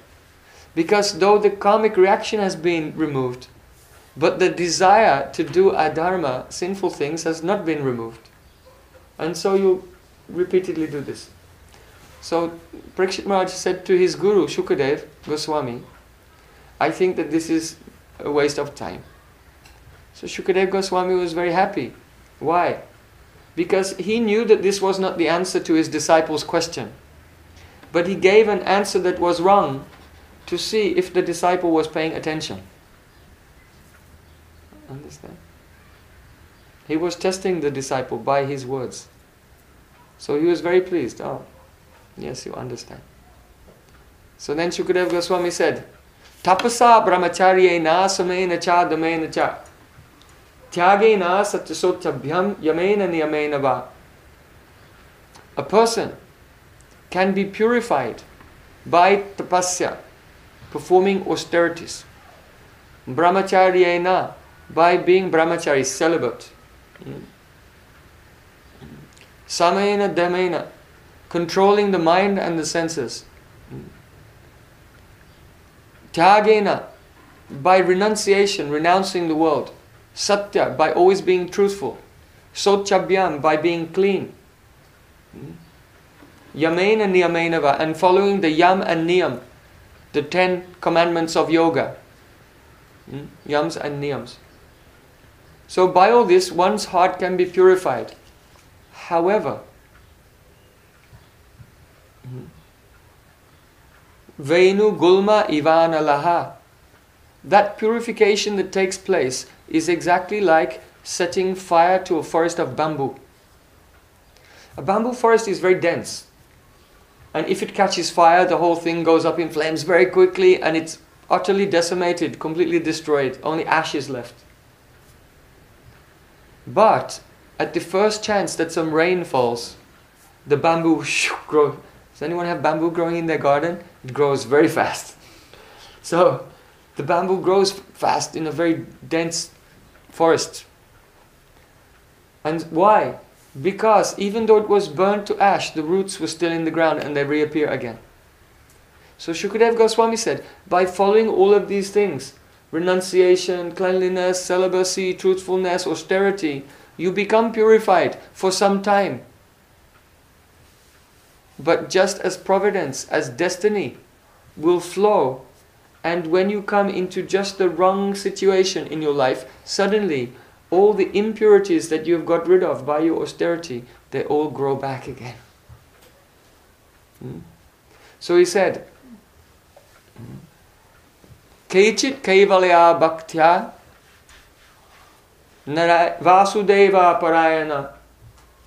Because though the karmic reaction has been removed, but the desire to do adharma, sinful things, has not been removed. And so you repeatedly do this. So Parikshit Maharaj said to his guru, Shukadeva Goswami, I think that this is a waste of time. So Shukadeva Goswami was very happy. Why? Because he knew that this was not the answer to his disciple's question. But he gave an answer that was wrong to see if the disciple was paying attention. Understand? He was testing the disciple by his words. So he was very pleased. Oh, yes, you understand. So then Shukadeva Goswami said, Tapasa brahmacharyena samena cha damena cha tyagena satyasotabhyam yamena niyamena va. A person can be purified by tapasya, performing austerities. Brahmacharyena, by being brahmachari, celibate. Samena damena, controlling the mind and the senses. Tyagena, by renunciation, renouncing the world. Satya, by always being truthful. Sochabhyam, by being clean. Yamena niyamenava, and following the yam and niyam, the 10 commandments of yoga. Yams and niyams. So by all this, one's heart can be purified. However, Venu Gulma Ivana Laha, that purification that takes place is exactly like setting fire to a forest of bamboo. A bamboo forest is very dense. And if it catches fire, the whole thing goes up in flames very quickly and it's utterly decimated, completely destroyed, only ashes left. But at the first chance that some rain falls, the bamboo grows. Does anyone have bamboo growing in their garden? It grows very fast. So the bamboo grows fast in a very dense forest. And why? Because even though it was burnt to ash, the roots were still in the ground and they reappear again. So Shukadeva Goswami said, by following all of these things, renunciation, cleanliness, celibacy, truthfulness, austerity, you become purified for some time. But just as providence, as destiny will flow, and when you come into just the wrong situation in your life, suddenly all the impurities that you have got rid of by your austerity, they all grow back again. So he said, Keichit Kaivalya Bhaktya Vasudeva Parayana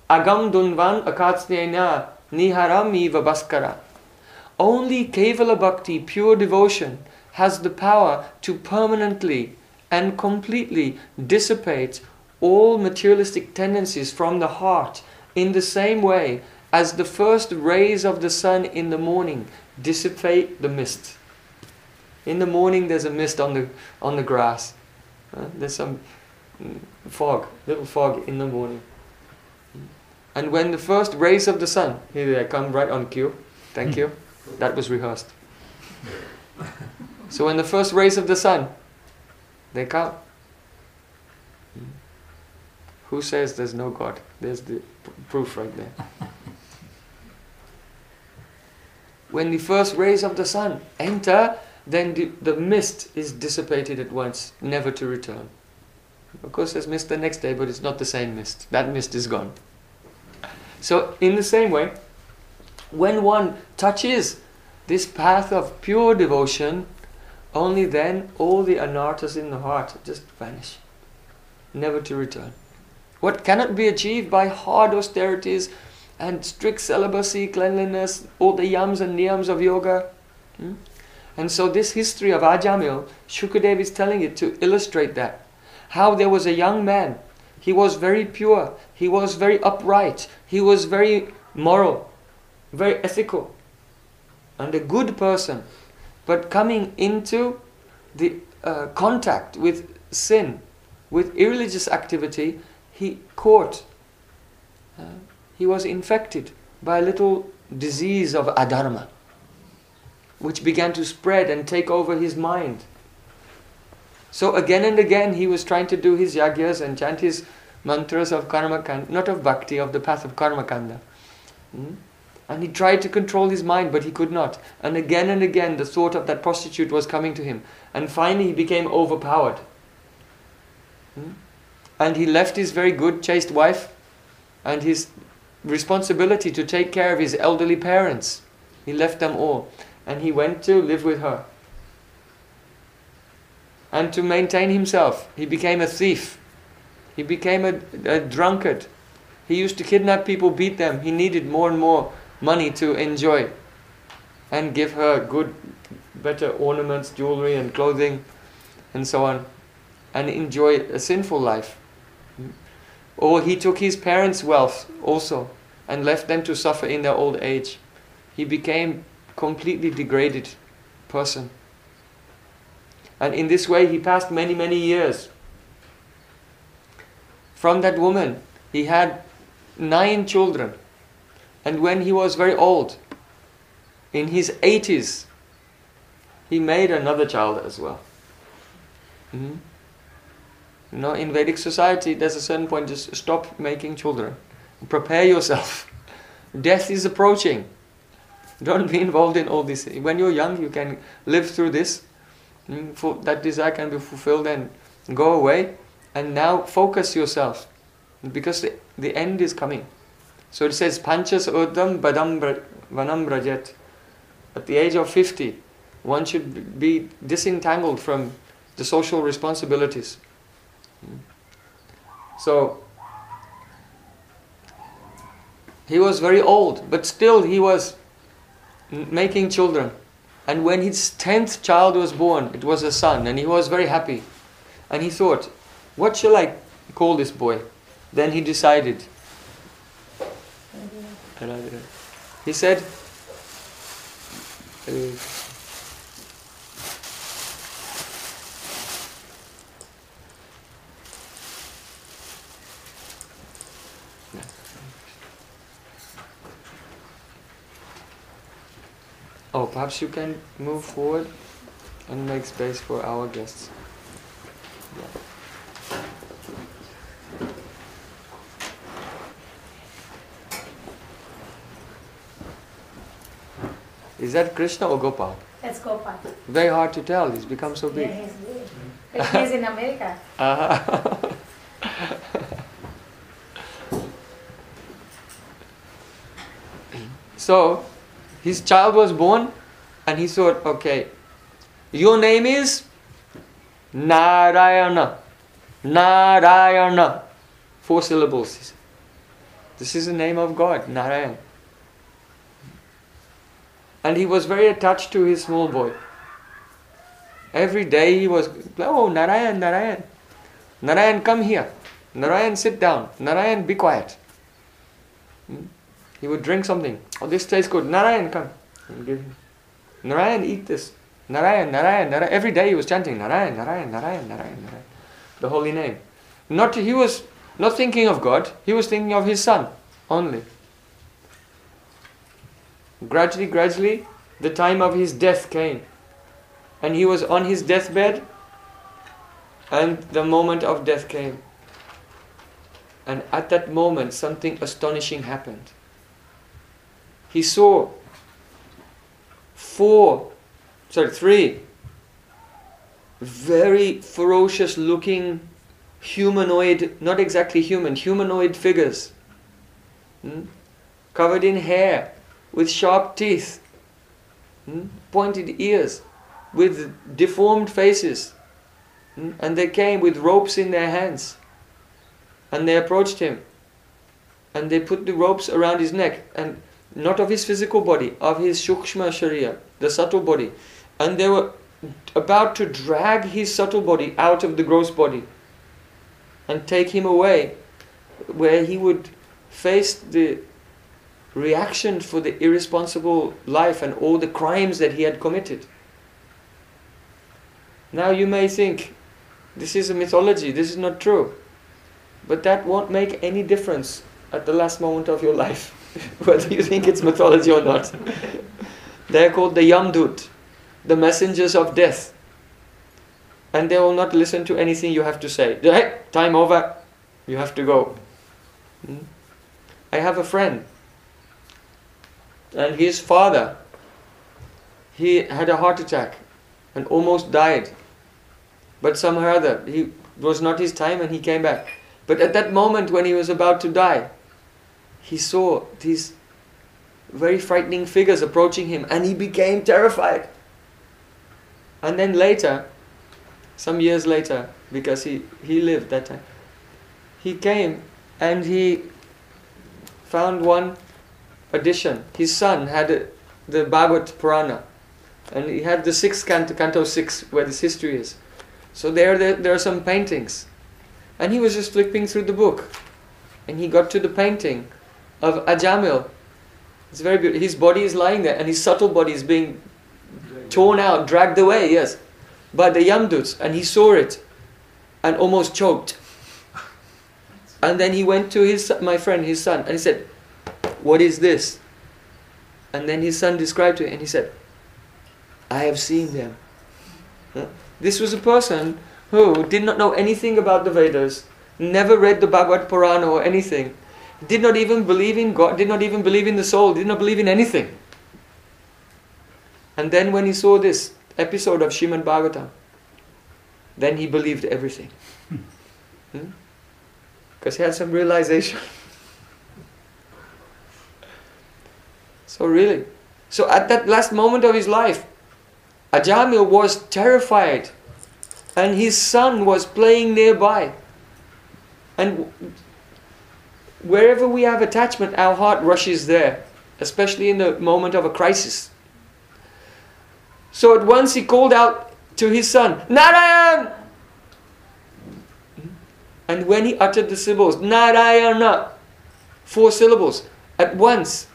Agam Dunvan Akatsnena Niharam Eva Baskara. Only Kevala Bhakti, pure devotion, has the power to permanently and completely dissipate all materialistic tendencies from the heart, in the same way as the first rays of the sun in the morning dissipate the mist. In the morning there's a mist on the grass. There's some fog, little fog in the morning. And when the first rays of the sun, here they come right on cue, thank you, that was rehearsed. So when the first rays of the sun, they come. Who says there's no God? There's the proof right there. When the first rays of the sun enter, then the mist is dissipated at once, never to return. Of course there's mist the next day, but it's not the same mist. That mist is gone. So in the same way, when one touches this path of pure devotion, only then all the anarthas in the heart just vanish, never to return. What cannot be achieved by hard austerities and strict celibacy, cleanliness, all the yams and niyams of yoga. And so this history of Ajamila, Shukadev is telling it to illustrate that. How there was a young man, he was very pure, he was very upright, he was very moral, very ethical, and a good person. But coming into the contact with sin, with irreligious activity, he caught, he was infected by a little disease of adharma, which began to spread and take over his mind. So again and again he was trying to do his yagyas and chant his mantras of karma kanda, not of bhakti, of the path of karma kanda. And he tried to control his mind, but he could not. And again the thought of that prostitute was coming to him. And finally he became overpowered. And he left his very good chaste wife and his responsibility to take care of his elderly parents. He left them all. And he went to live with her. And to maintain himself, he became a thief. He became a drunkard. He used to kidnap people, beat them. He needed more and more money to enjoy and give her good, better ornaments, jewelry and clothing and so on, and enjoy a sinful life. Or he took his parents' wealth also and left them to suffer in their old age. He became completely degraded person. And in this way he passed many, many years. From that woman he had 9 children. And when he was very old, in his 80s, he made another child as well. You know, in Vedic society, there's a certain point, just stop making children. Prepare yourself. Death is approaching. Don't be involved in all this. When you're young, you can live through this. That desire can be fulfilled and go away. And now focus yourself. Because the end is coming. So it says, Panchas Urdam Badam Vanam Rajet. At the age of 50, one should be disentangled from the social responsibilities. So, he was very old, but still he was making children. And when his 10th child was born, it was a son, and he was very happy. And he thought, what shall I call this boy? Then he decided. He said, oh, perhaps you can move forward and make space for our guests. Yeah. Is that Krishna or Gopal? That's Gopal. Very hard to tell. He's become so big. Yeah, he's big. Krishna is in America. So, his child was born and he thought, okay, your name is Narayana. Narayana. 4 syllables. This is the name of God, Narayan. And he was very attached to his small boy. Every day he was, oh, Narayan, Narayan. Narayan, come here. Narayan, sit down. Narayan, be quiet. He would drink something. Oh, this tastes good. Narayan, come. And give him. Narayan, eat this. Narayan, Narayan, Narayan. Every day he was chanting Narayan, Narayan, Narayan, Narayan, Narayan. The holy name. He was not thinking of God. He was thinking of his son only. Gradually, the time of his death came. And he was on his deathbed. And the moment of death came. And at that moment, something astonishing happened. He saw 3 very ferocious looking humanoid, not exactly human, humanoid figures. Covered in hair, with sharp teeth, pointed ears, with deformed faces. And they came with ropes in their hands. And they approached him. And they put the ropes around his neck. And not of his physical body, of his shukshma sharira, the subtle body. And they were about to drag his subtle body out of the gross body and take him away, where he would face the reaction for the irresponsible life and all the crimes that he had committed. Now you may think, this is a mythology, this is not true. But that won't make any difference at the last moment of your life, whether you think it's mythology or not. They're called the Yamdut, the messengers of death. And they will not listen to anything you have to say. Hey, time over, you have to go. I have a friend, and his father, he had a heart attack and almost died. But somehow or other, it was not his time and he came back. But at that moment when he was about to die, he saw these very frightening figures approaching him and he became terrified. And then later, some years later, because he lived that time, he came and he found one edition. His son had the Bhagavad Purana, and he had the 6th canto, canto 6, where this history is. So there are some paintings. And he was just flipping through the book. And he got to the painting of Ajamila. It's very beautiful. His body is lying there and his subtle body is being torn out, dragged away, yes, by the Yamduts. And he saw it and almost choked. And then he went to my friend, his son, and he said, "What is this?" And then his son described to him and he said, "I have seen them." This was a person who did not know anything about the Vedas, never read the Bhagavad Purana or anything, did not even believe in God, did not even believe in the soul, did not believe in anything. And then when he saw this episode of Srimad Bhagavatam, then he believed everything. Because he had some realization. So at that last moment of his life, Ajamila was terrified and his son was playing nearby. And wherever we have attachment, our heart rushes there, especially in the moment of a crisis. So at once he called out to his son, "Narayan!" And when he uttered the syllables, Narayana, 4 syllables, at once,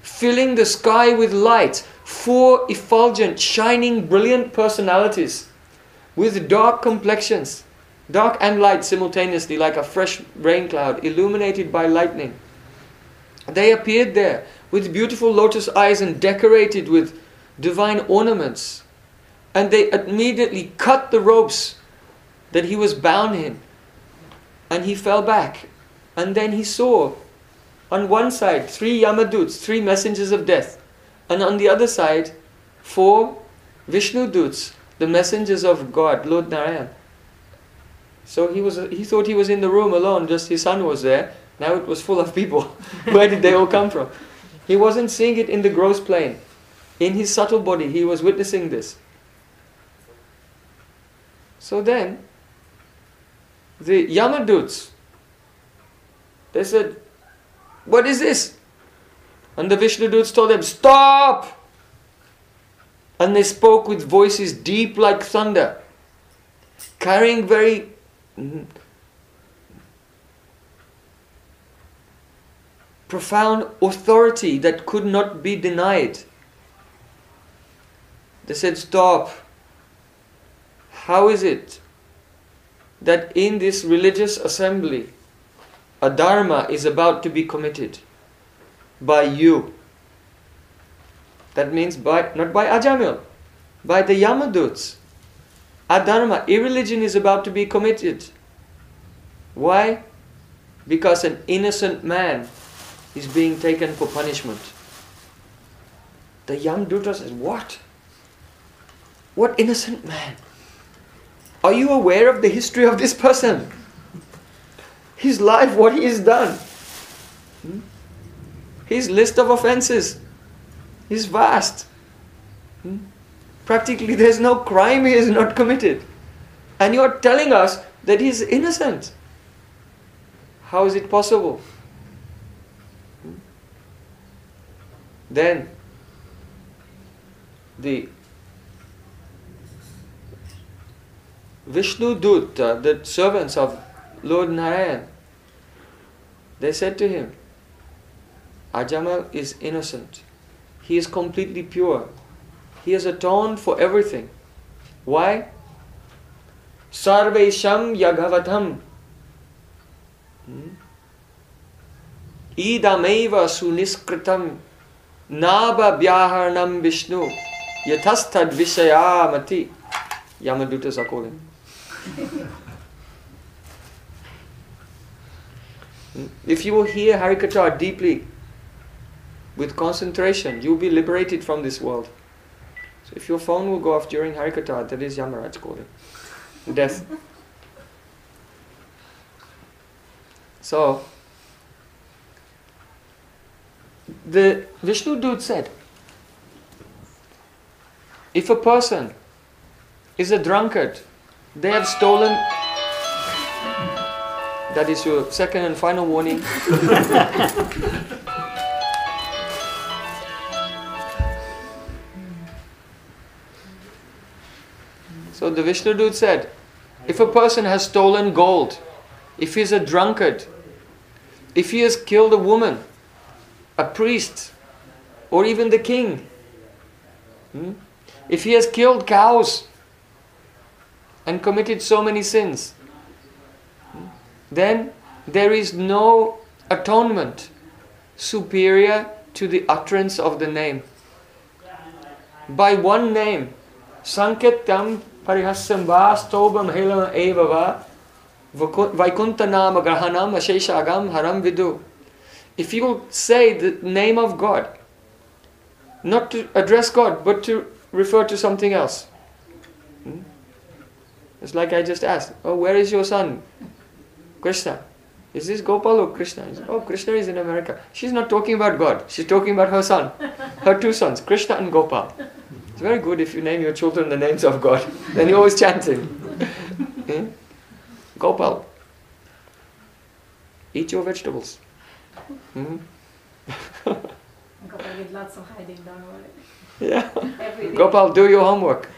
filling the sky with light, 4 effulgent, shining, brilliant personalities with dark complexions, dark and light simultaneously, like a fresh rain cloud, illuminated by lightning. They appeared there with beautiful lotus eyes and decorated with divine ornaments. And they immediately cut the ropes that he was bound in. And he fell back. And then he saw on one side 3 Yamaduts, 3 messengers of death. And on the other side, 4 Vishnu Doots, the messengers of God, Lord Narayan. So he thought he was in the room alone, just his son was there. Now it was full of people. Where did they all come from? He wasn't seeing it in the gross plane. In his subtle body, he was witnessing this. So then, the Yamadoots, they said, "What is this?" And the Vishnu Doots told them, "Stop!" And they spoke with voices deep like thunder, carrying very profound authority that could not be denied. They said, "Stop. How is it that in this religious assembly, a dharma is about to be committed by you?" That means not by Ajamila, by the Yamadoots. A dharma, irreligion is about to be committed. Why? Because an innocent man is being taken for punishment. The Yamaduta says, "What? What innocent man? Are you aware of the history of this person? His life, what he has done? His list of offenses is vast. Practically there's no crime he has not committed. And you are telling us that he is innocent. How is it possible?" Then the Vishnu Dutta, the servants of Lord Narayan, they said to him, "Ajamila is innocent. He is completely pure. He has atoned for everything. Why? Sarvesham yagavatam idameva suniskritam naba bhyaharanam Vishnu yathastad vishayamati." Yamadutas are calling. If you will hear Harikatha deeply, with concentration, you will be liberated from this world. So if your phone will go off during Harikatha, that is Yamaraj calling. Death. So, the Vishnu Dut said, if a person is a drunkard, they have stolen. That is your second and final warning. So the Vishnu Dut said, if a person has stolen gold, if he is a drunkard, if he has killed a woman, a priest, or even the king, if he has killed cows and committed so many sins, then there is no atonement superior to the utterance of the name. By one name, Sanketam Parihasambha Stobam Helam Evava Vaikuntanam Grahanam Asheshagam Haram Vidu. If you will say the name of God, not to address God, but to refer to something else. It's like I just asked, oh, where is your son? Krishna. Is this Gopal or Krishna? He said, oh, Krishna is in America. She's not talking about God. She's talking about her son. Her two sons, Krishna and Gopal. It's very good if you name your children the names of God. Then you're always chanting. Gopal, eat your vegetables. Gopal did lots of hiding, don't worry. Yeah. Gopal, do your homework.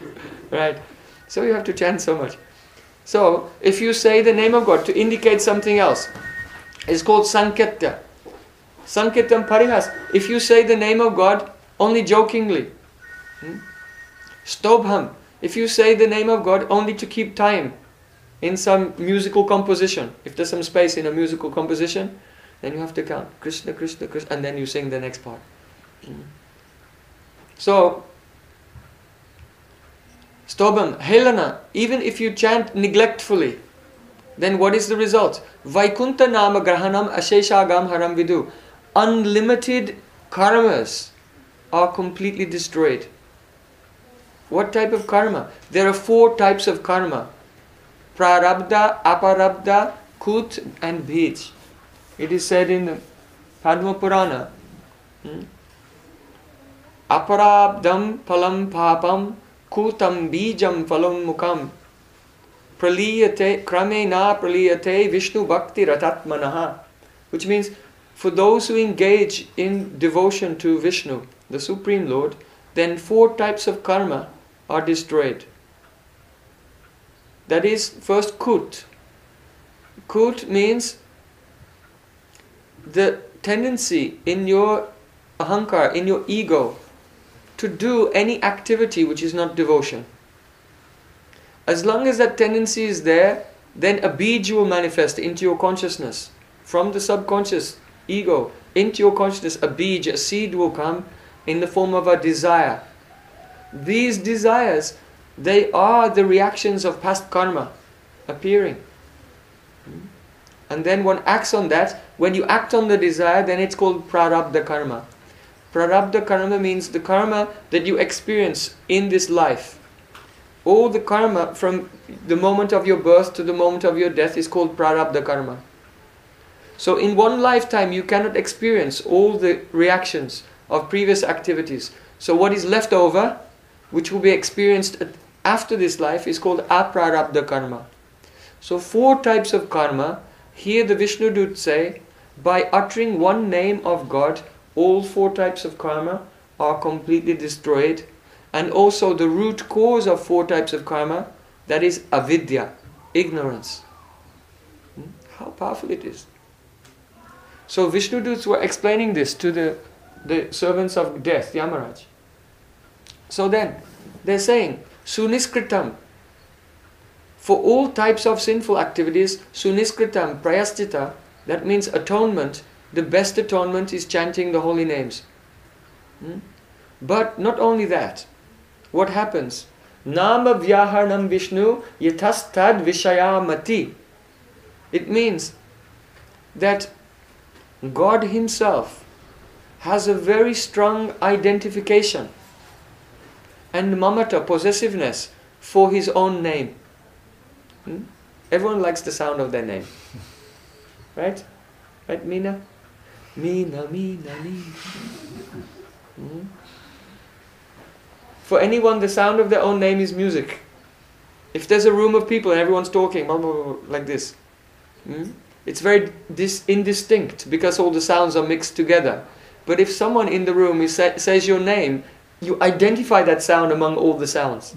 Right. So you have to chant so much. So, if you say the name of God to indicate something else, it's called Sanketya. Sanketam Parihas. If you say the name of God only jokingly. Stobham. If you say the name of God only to keep time in some musical composition. If there's some space in a musical composition, then you have to count Krishna, Krishna, Krishna, and then you sing the next part. So, Stobam, Helana, even if you chant neglectfully, then what is the result? Vaikunta nama grahanam asheshagam haram vidu. Unlimited karmas are completely destroyed. What type of karma? There are 4 types of karma. Prarabdha, Aparabdha, Kut and Bij. It is said in the Padma Purana. Aparabdham phalam papam kutam bijam phalam mukam praliyate kramena praliyate Vishnu bhakti ratatmanaha. Which means, for those who engage in devotion to Vishnu, the Supreme Lord, then 4 types of karma are destroyed. That is, first Kut. Kut means the tendency in your ahankar, in your ego, to do any activity which is not devotion. As long as that tendency is there, then a bij will manifest into your consciousness. From the subconscious ego into your consciousness, a bij, a seed will come in the form of a desire. These desires, they are the reactions of past karma appearing. And then one acts on that. When you act on the desire, then it's called prarabdha karma. Prarabdha karma means the karma that you experience in this life. All the karma from the moment of your birth to the moment of your death is called prarabdha karma. So in one lifetime you cannot experience all the reactions of previous activities. So what is left over, which will be experienced after this life, is called aprarabdha karma. So 4 types of karma. Here the Vishnu Dut say, by uttering one name of God, all 4 types of karma are completely destroyed. And also the root cause of 4 types of karma, that is avidya, ignorance. How powerful it is. So Vishnu Duts were explaining this to the servants of death, Yamaraj. So then, they're saying, Suniskritam, for all types of sinful activities, Suniskritam, Prayastita, that means atonement. The best atonement is chanting the holy names. But not only that, what happens? Nama Vyaharanam Vishnu Yatastad Vishaya Mati. It means that God Himself has a very strong identification and mamata, possessiveness, for His own name. Everyone likes the sound of their name. Right? Right, Meena? Meena, Meena, Meena. For anyone, the sound of their own name is music. If there's a room of people and everyone's talking blah, blah, blah, like this, it's very indistinct because all the sounds are mixed together. But if someone in the room says your name, you identify that sound among all the sounds.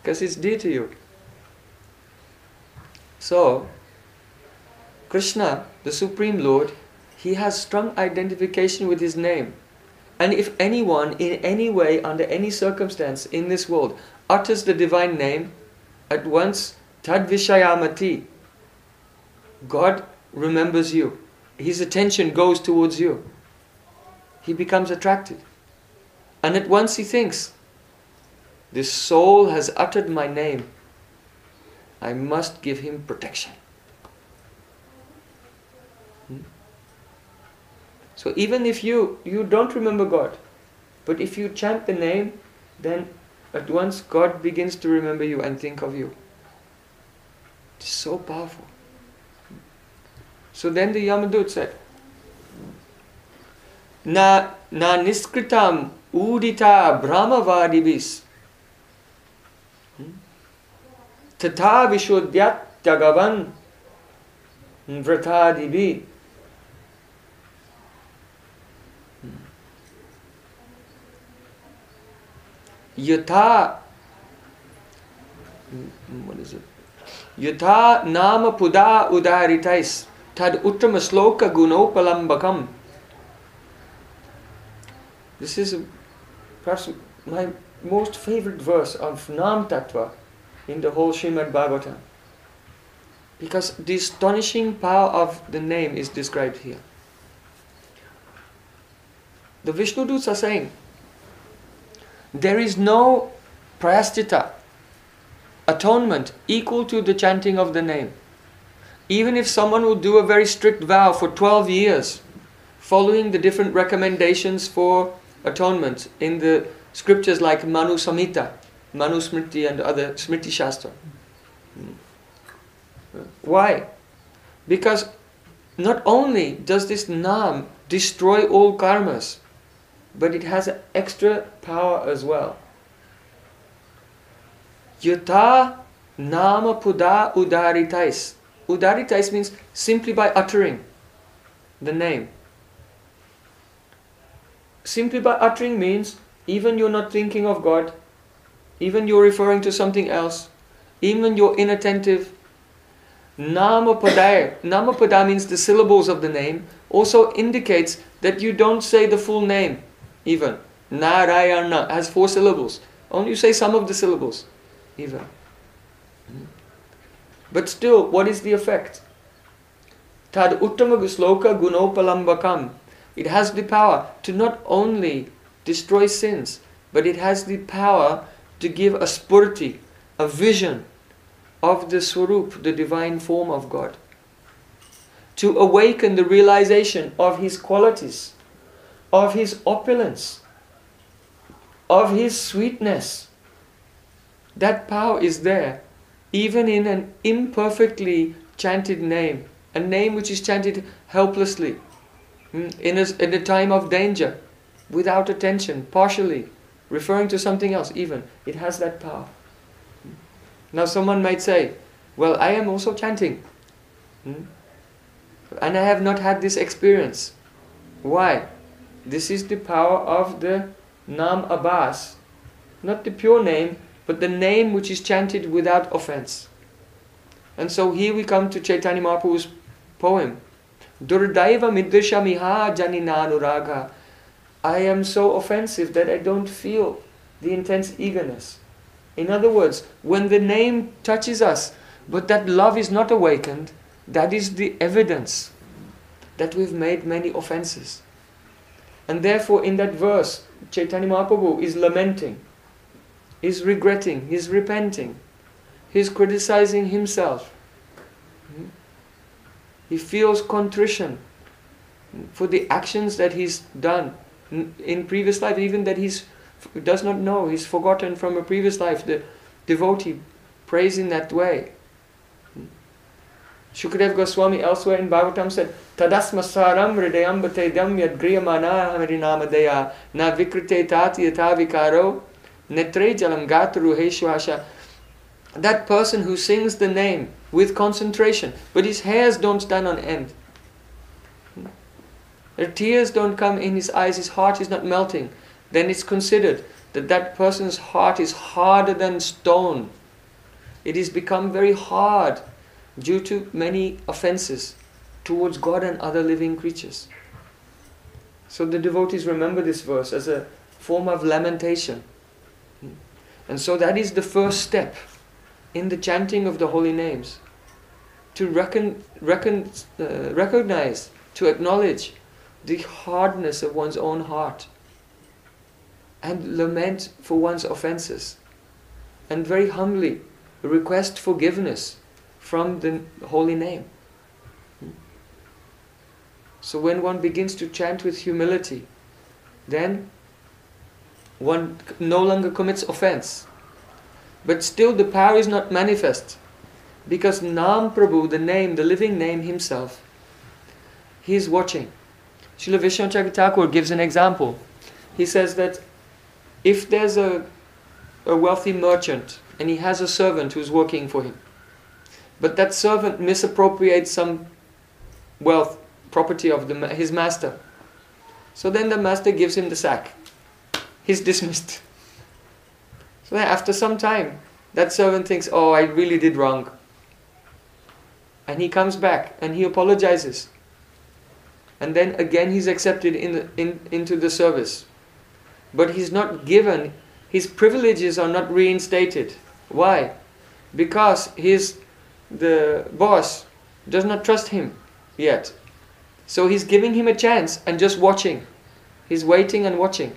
Because it's dear to you. So, Krishna, the Supreme Lord, He has strong identification with His name. And if anyone, in any way, under any circumstance in this world, utters the divine name, at once, tad vishayamati, God remembers you. His attention goes towards you. He becomes attracted. And at once he thinks, this soul has uttered my name. I must give him protection. So even if you don't remember God, but if you chant the name, then at once God begins to remember you and think of you. It's so powerful. So then the Yamadut said, Na niskritam udita brahmavadibis tata vishudyat jagavan vratadibi. Yatha, what is it? Yatha nama puda udaritais tad uttama sloka gunopalambakam. This is perhaps my most favorite verse of Nam Tattva in the whole Srimad Bhagavatam. Because the astonishing power of the name is described here. The Vishnu Duts are saying, there is no prayastita, atonement, equal to the chanting of the name. Even if someone will do a very strict vow for 12 years, following the different recommendations for atonement in the scriptures like Manu Samhita, Manu Smriti and other Smriti Shastra. Why? Because not only does this Nam destroy all karmas, but it has an extra power as well. Yata Nama Puda Udaritais. Udaritais means simply by uttering the name. Simply by uttering means even you're not thinking of God, even you're referring to something else, even you're inattentive. Nama Pada means the syllables of the name, also indicates that you don't say the full name even. Narayana has 4 syllables. Only you say some of the syllables even. But still, what is the effect? Tad uttama gusloka gunopalambakam. It has the power to not only destroy sins, but it has the power to give a spurti, a vision of the Swarup, the divine form of God. To awaken the realization of His qualities, of His opulence, of His sweetness. That power is there, even in an imperfectly chanted name, a name which is chanted helplessly, in a time of danger, without attention, partially, referring to something else even. It has that power. Now someone might say, well, I am also chanting, and I have not had this experience. Why? This is the power of the Nam Abbas, not the pure name, but the name which is chanted without offense. And so here we come to Chaitanya Mahaprabhu's poem. Durdaiva midrisha miha janina anuraga. I am so offensive that I don't feel the intense eagerness. In other words, when the name touches us, but that love is not awakened, that is the evidence that we've made many offenses. And therefore in that verse, Chaitanya Mahaprabhu is lamenting, is regretting, is repenting, he's criticizing himself. He feels contrition for the actions that he's done in previous life, even that he does not know, he's forgotten from a previous life. The devotee prays in that way. Shukadev Goswami elsewhere in Bhagavatam said, Tadasmasaram hridayam bhatedam yad griyamana harinamadeya na vikrite tati yata vikaro netre jalam gataru heshwasha. That person who sings the name with concentration, but his hairs don't stand on end. The tears don't come in his eyes, his heart is not melting. Then it's considered that that person's heart is harder than stone. It has become very hard due to many offenses towards God and other living creatures. So the devotees remember this verse as a form of lamentation. And so that is the first step in the chanting of the holy names. To recognize, to acknowledge the hardness of one's own heart and lament for one's offenses, and very humbly request forgiveness from the holy name. So when one begins to chant with humility, then one no longer commits offense. But still the power is not manifest, because Nam Prabhu, the name, the living name himself, he is watching. Srila Vishnu Thakur gives an example. He says that if there's a wealthy merchant and he has a servant who's working for him, but that servant misappropriates some wealth, property of his master, so then the master gives him the sack. He's dismissed. So then after some time, that servant thinks, oh, I really did wrong. And he comes back and he apologizes. And then again he's accepted into the service. But he's not given, his privileges are not reinstated. Why? Because the boss does not trust him yet. So he's giving him a chance and just watching. He's waiting and watching.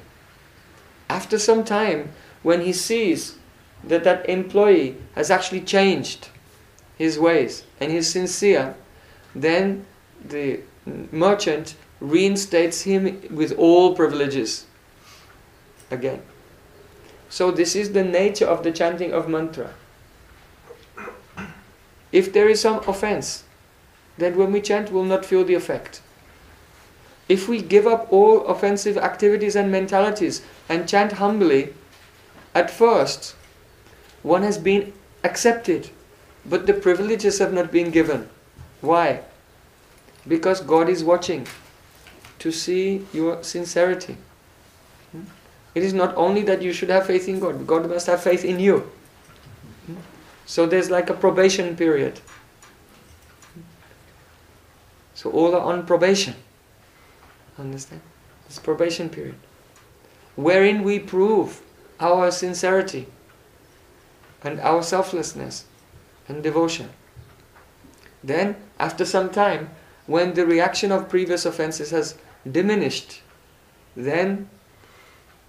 After some time, when he sees that that employee has actually changed his ways and he's sincere, then the merchant reinstates him with all privileges. again. So this is the nature of the chanting of mantra. If there is some offense, then when we chant we will not feel the effect. If we give up all offensive activities and mentalities and chant humbly, at first one has been accepted, but the privileges have not been given. Why? Because God is watching to see your sincerity. It is not only that you should have faith in God, God must have faith in you. So there's like a probation period. So all are on probation. Understand? It's probation period, wherein we prove our sincerity and our selflessness and devotion. Then, after some time, when the reaction of previous offenses has diminished, then,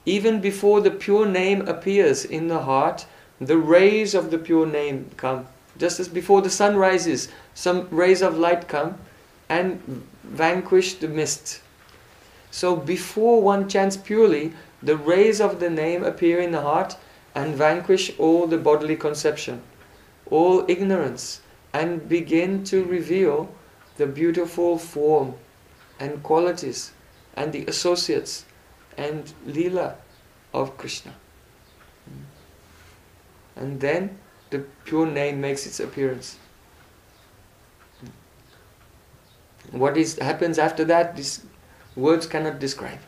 even before the pure name appears in the heart, the rays of the pure name come. Just as before the sun rises, some rays of light come and vanquish the mist. So before one chants purely, the rays of the name appear in the heart and vanquish all the bodily conception, all ignorance, and begin to reveal the beautiful form and qualities and the associates and lila of Krishna. And then the pure name makes its appearance. What happens after that, these words cannot describe.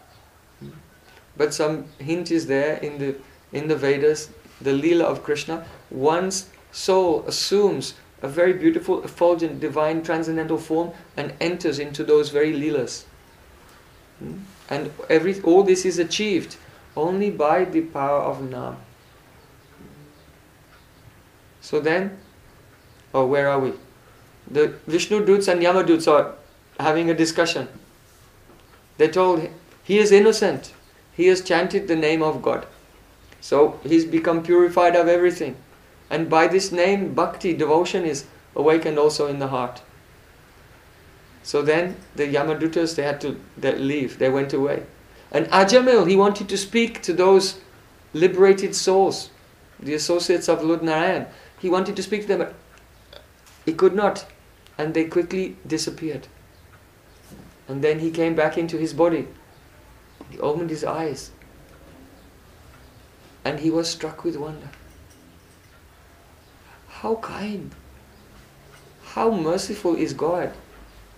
But some hint is there in the Vedas, the lila of Krishna. One's soul assumes a very beautiful, effulgent, divine, transcendental form and enters into those very lilas. And all this is achieved only by the power of Nam. So then, where are we? The Vishnu Doots and Yama Doots are having a discussion. They told him, he is innocent. He has chanted the name of God. So he's become purified of everything. And by this name, bhakti, devotion is awakened also in the heart. So then the Yamadutas, they had to leave. They went away. And Ajamila, he wanted to speak to those liberated souls, the associates of Lord Narayan. He wanted to speak to them, but he could not. And they quickly disappeared. And then he came back into his body. He opened his eyes. And he was struck with wonder. How kind, how merciful is God,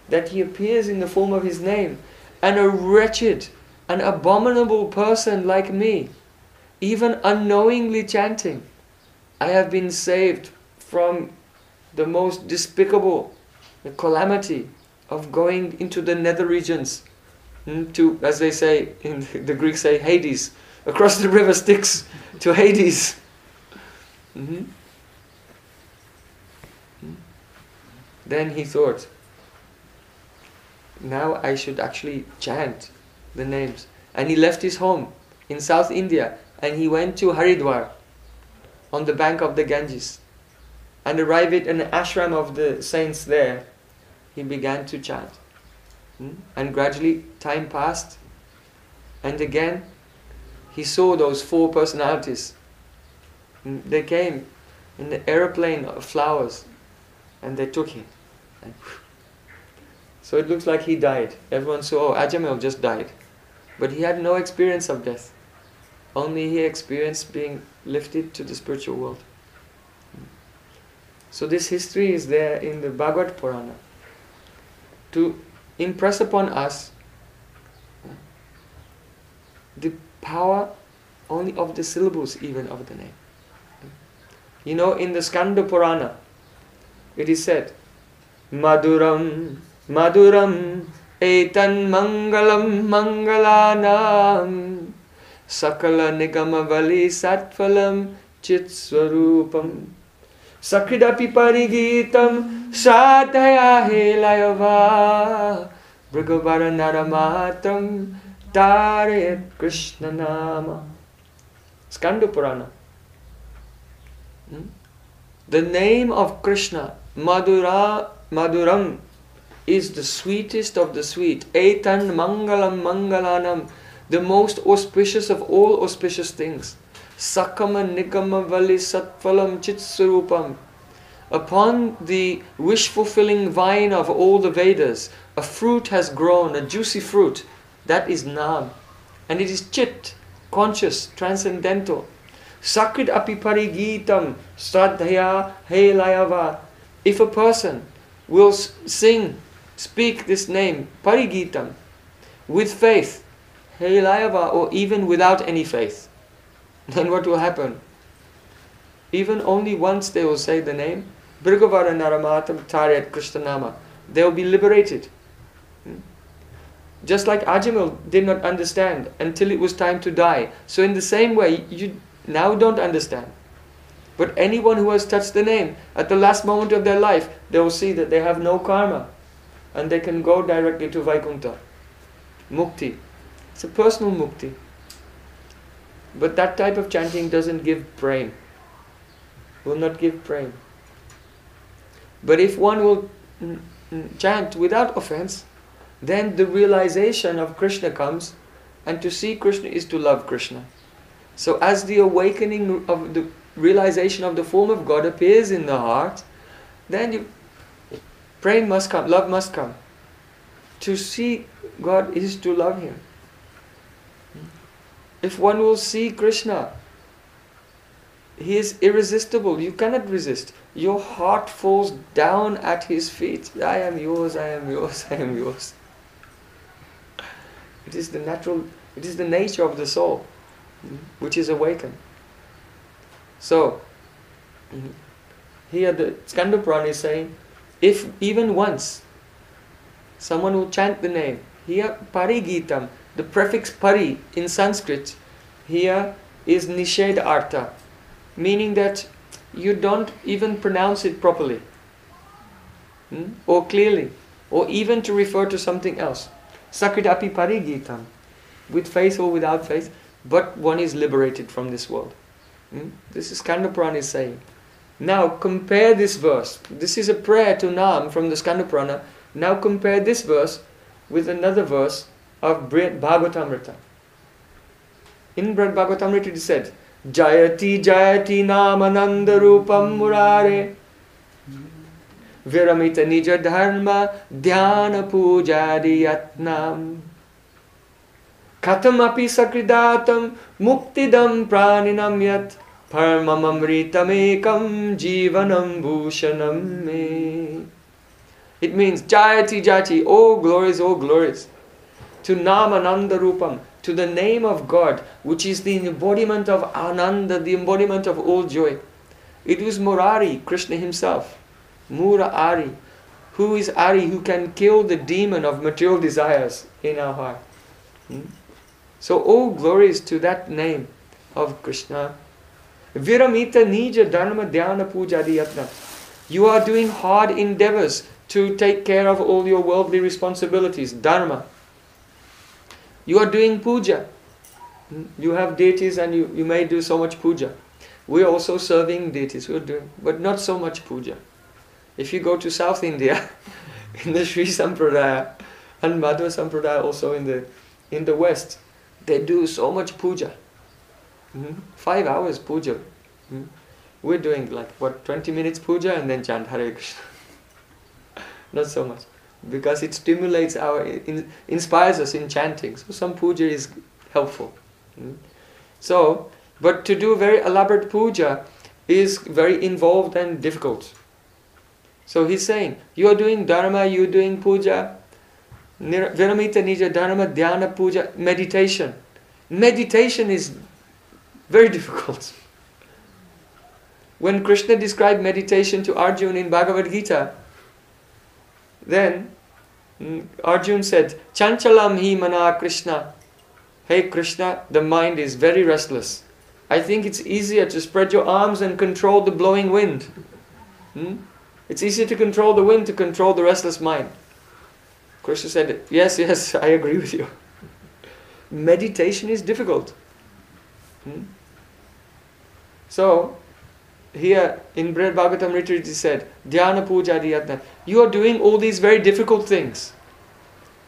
that He appears in the form of His name, and a wretched, an abominable person like me, even unknowingly chanting, I have been saved from the most despicable calamity of going into the nether regions, to, as they say, in the Greeks say, Hades, across the river Styx to Hades. Then he thought, now I should actually chant the names. And he left his home in South India and he went to Haridwar on the bank of the Ganges. And arrived at an ashram of the saints there, he began to chant. And gradually time passed, and again he saw those four personalities. They came in the aeroplane of flowers and they took him. And so it looks like he died. Everyone saw, Ajamila just died. But he had no experience of death. Only he experienced being lifted to the spiritual world. So this history is there in the Bhagavad Purana to impress upon us the power only of the syllables even of the name. You know, in the Skanda Purana, it is said, Maduram, Maduram, Etan Mangalam Mangalanam, Sakala Nigamavali Satphalam Chitswarupam, Sakridapi Parigitam Sataya Helayava, Brigavara Naramatam Tare Krishna Nama. Skanda Purana. The name of Krishna, Maduram, is the sweetest of the sweet. Etan Mangalam Mangalanam. the most auspicious of all auspicious things. Sakama Nikama Vali Satphalam Chitsarupam. Upon the wish-fulfilling vine of all the Vedas, a fruit has grown, a juicy fruit. That is Nam. And it is Chit, conscious, transcendental. Sakrit api parigitam Sradhaya Helayava. If a person will sing, speak this name, Parigitam, with faith, Helayava, or even without any faith, then what will happen? Even only once they will say the name, Brigavara Naramatam Taryat Krishnanama, they will be liberated. Just like Ajamila did not understand until it was time to die. So in the same way, you now don't understand. But anyone who has touched the name, at the last moment of their life, they will see that they have no karma. And they can go directly to Vaikuntha. Mukti. It's a personal mukti. But that type of chanting doesn't give prem. Will not give prem. But if one will chant without offense, then the realization of Krishna comes, and to see Krishna is to love Krishna. So as the awakening of the realization of the form of God appears in the heart, then prem must come, love must come. To see God is to love Him. If one will see Krishna, He is irresistible. You cannot resist. Your heart falls down at His feet. I am yours, I am yours, I am yours. It is the natural, it is the nature of the soul, which is awakened. So, here the Skanda Purana is saying, if even once someone will chant the name, here Parigitam, the prefix Pari in Sanskrit, here is Nisheda Artha, meaning that you don't even pronounce it properly, or clearly, or even to refer to something else. Sakridapi Parigitam, with faith or without faith, but one is liberated from this world. This is Skanda Purana is saying. Now compare this verse. This is a prayer to Nam from the Skanda Purana. Now compare this verse with another verse of Bhagavatamrita. In Bhagavatamrita it is said, Jayati Jayati Namananda Rupam Murare Viramita Nija Dharma Dhyana Pujadi Yatnam Katamapi Sakridatam Muktidam Praninam Yat Paramamamritamekam Jivanam Bhushanam Me. It means Jayati Jayati, oh glories, to Namananda Rupam, to the name of God, which is the embodiment of Ananda, the embodiment of all joy. It was Murari, Krishna himself. Murari. Who is Ari? Who can kill the demon of material desires in our heart. So all glories to that name of Krishna. Viramita Nija Dharma Dhyana Pujadi Yatna. You are doing hard endeavors to take care of all your worldly responsibilities, dharma. You are doing puja. You have deities and you may do so much puja. We are also serving deities, we are doing, but not so much puja. If you go to South India, in the Sri Sampradaya, and Madhva Sampradaya also in the West, they do so much puja. 5 hours puja. We're doing 20 minutes puja and then chant Hare Krishna. Not so much, because it stimulates inspires us in chanting. So some puja is helpful. So, but to do very elaborate puja is very involved and difficult. So he's saying, you are doing dharma, you are doing puja, viramita nija dharma, dhyana puja, meditation. Meditation is very difficult. When Krishna described meditation to Arjuna in Bhagavad Gita, then Arjuna said, Chanchalam hi mana Krishna. Hey Krishna, the mind is very restless. I think it's easier to spread your arms and control the blowing wind. It's easier to control the wind, to control the restless mind. Krishna said, yes, I agree with you. Meditation is difficult. So, here in Bhagavatamrita it is said, Dhyana Puja Dhyatna. You are doing all these very difficult things.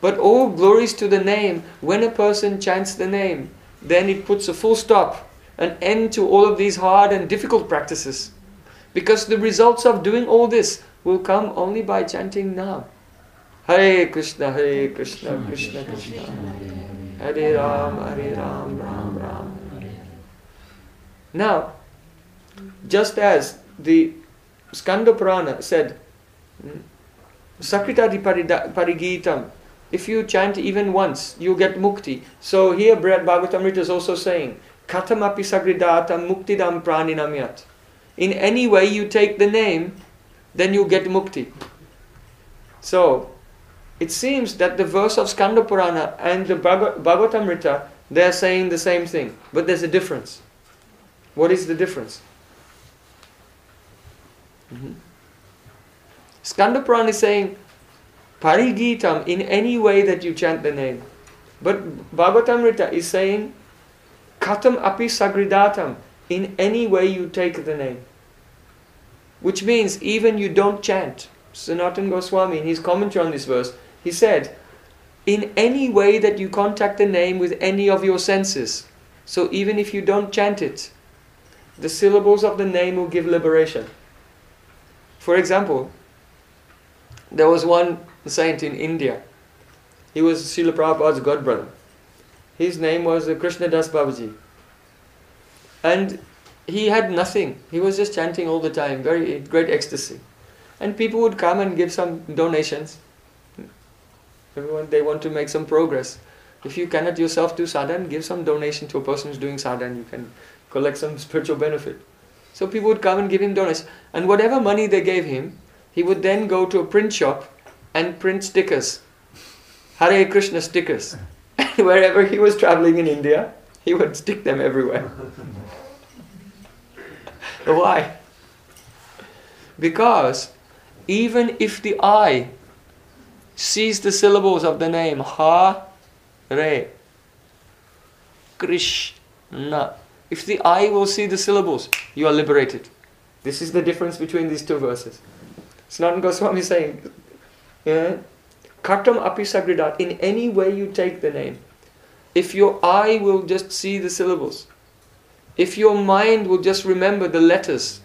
But all glories to the name. When a person chants the name, then it puts a full stop, an end to all of these hard and difficult practices. Because the results of doing all this will come only by chanting Nam. Hare Krishna, Krishna Krishna, Hare Ram, Ram Ram. Now, just as the Skanda Purana said, Sakrita Parigitam, if you chant even once, you get mukti. So here Bhagavatamrita is also saying, Katamapi Sagridatam Muktidam Praninamyat. In any way you take the name, then you get mukti. So, it seems that the verse of Skanda Purana and the Bhagavatamrita, they are saying the same thing. But there's a difference. What is the difference? Skanda Purana is saying, Parigitam, in any way that you chant the name. But Bhagavatamrita is saying, Katam api sagridatam, in any way you take the name. Which means even you don't chant. Sanatana Goswami, in his commentary on this verse, he said, in any way that you contact the name with any of your senses. So even if you don't chant it, the syllables of the name will give liberation. For example, there was one saint in India. He was Srila Prabhupada's godbrother. His name was Krishna Das Babaji. And he had nothing. He was just chanting all the time, very great ecstasy. And people would come and give some donations. Everyone, they want to make some progress. If you cannot yourself do sadhana, give some donation to a person who's doing sadhana. You can collect some spiritual benefit. So people would come and give him donations. And whatever money they gave him, he would then go to a print shop and print stickers. Hare Krishna stickers. And wherever he was traveling in India, he would stick them everywhere. Why? Because even if the eye sees the syllables of the name Hare Krishna, if the eye will see the syllables, you are liberated. This is the difference between these two verses. Sanatana Goswami is saying, Kartam api sagridat, in any way you take the name. If your eye will just see the syllables, if your mind will just remember the letters,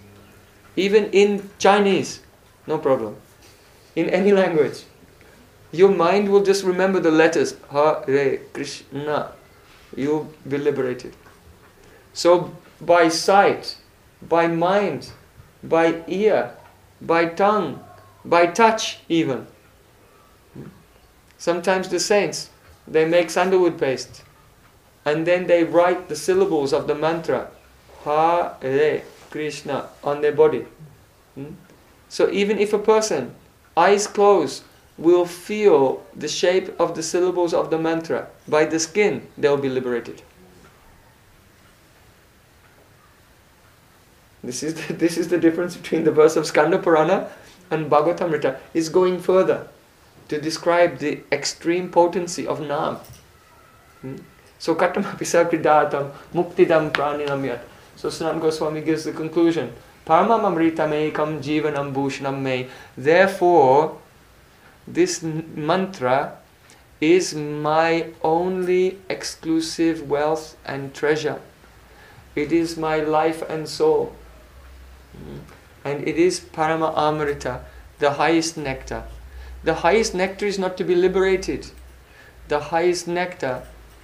even in Chinese, no problem. In any language, your mind will just remember the letters, Hare Krishna, you'll be liberated. So by sight, by mind, by ear, by tongue, by touch even. Sometimes the saints, they make sandalwood paste and then they write the syllables of the mantra Hare Krishna on their body. So even if a person, eyes closed, will feel the shape of the syllables of the mantra by the skin, they'll be liberated. This is the difference between the verse of Skanda Purana and Bhagavatamrita. Is going further to describe the extreme potency of Nam. So Katamapi Sakridatam Muktidam Praninamyat. So Sanatana Goswami gives the conclusion. Paramam amritam ekam jivanam bhushanam me. Therefore, this mantra is my only exclusive wealth and treasure. It is my life and soul. And it is Parama Amrita, the highest nectar. The highest nectar is not to be liberated. The highest nectar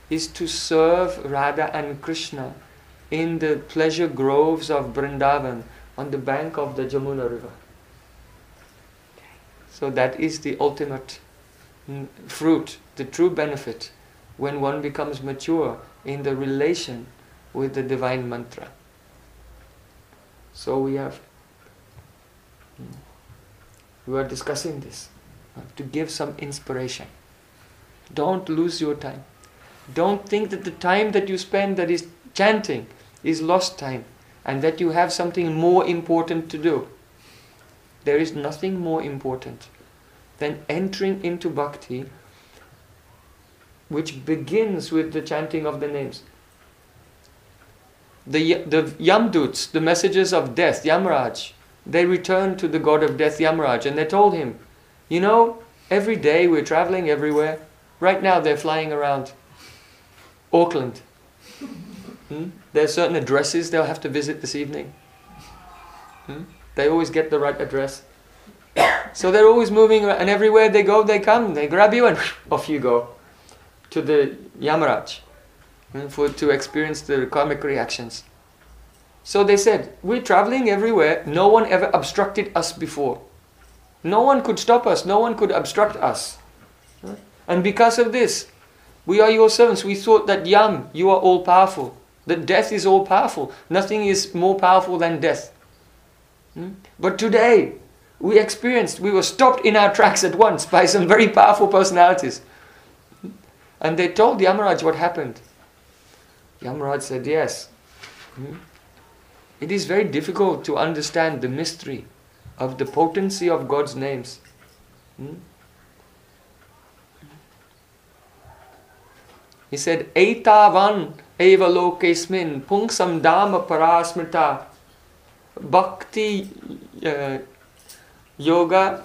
is to serve Radha and Krishna in the pleasure groves of Vrindavan on the bank of the Jamuna river. So that is the ultimate fruit, the true benefit when one becomes mature in the relation with the divine mantra. So we are discussing this to give some inspiration. Don't lose your time. Don't think that the time that you spend that is chanting is lost time and that you have something more important to do. There is nothing more important than entering into bhakti, which begins with the chanting of the names. The Yamduts, the messengers of death, Yamraj, they returned to the god of death, Yamraj, and they told him, every day we're traveling everywhere, Right now they're flying around Auckland. There are certain addresses they'll have to visit this evening. They always get the right address. So they're always moving around, and everywhere they go, they come, they grab you, and off you go to the Yamaraj to experience the karmic reactions. So they said, we're traveling everywhere. No one ever obstructed us before. No one could stop us. No one could obstruct us. And because of this, we are your servants. We thought that Yam, you are all powerful. That death is all powerful. Nothing is more powerful than death. But today, we were stopped in our tracks at once by some very powerful personalities. And they told Yamaraj what happened. Yamaraj said, yes. It is very difficult to understand the mystery of the potency of God's names. He said, Eitavan eva lokesmin pungsam dhamma parasmrita bhakti yoga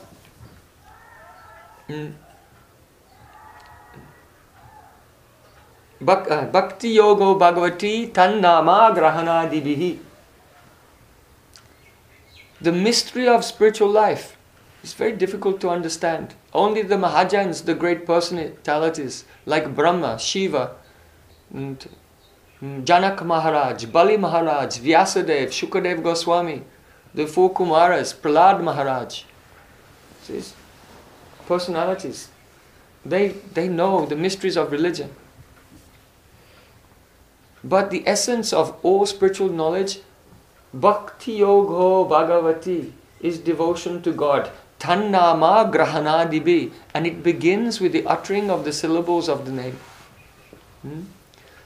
bhakti yogo bhagavati tannama grahanadibihi. The mystery of spiritual life is very difficult to understand. Only the Mahajans, the great personalities like Brahma, Shiva, and Janak Maharaj, Bali Maharaj, Vyasadeva, Shukadev Goswami, the four Kumaras, Prahlad Maharaj, these personalities, they know the mysteries of religion. But the essence of all spiritual knowledge, Bhakti Yogo Bhagavati, is devotion to God. Tannama Grahanadibi, and it begins with the uttering of the syllables of the name.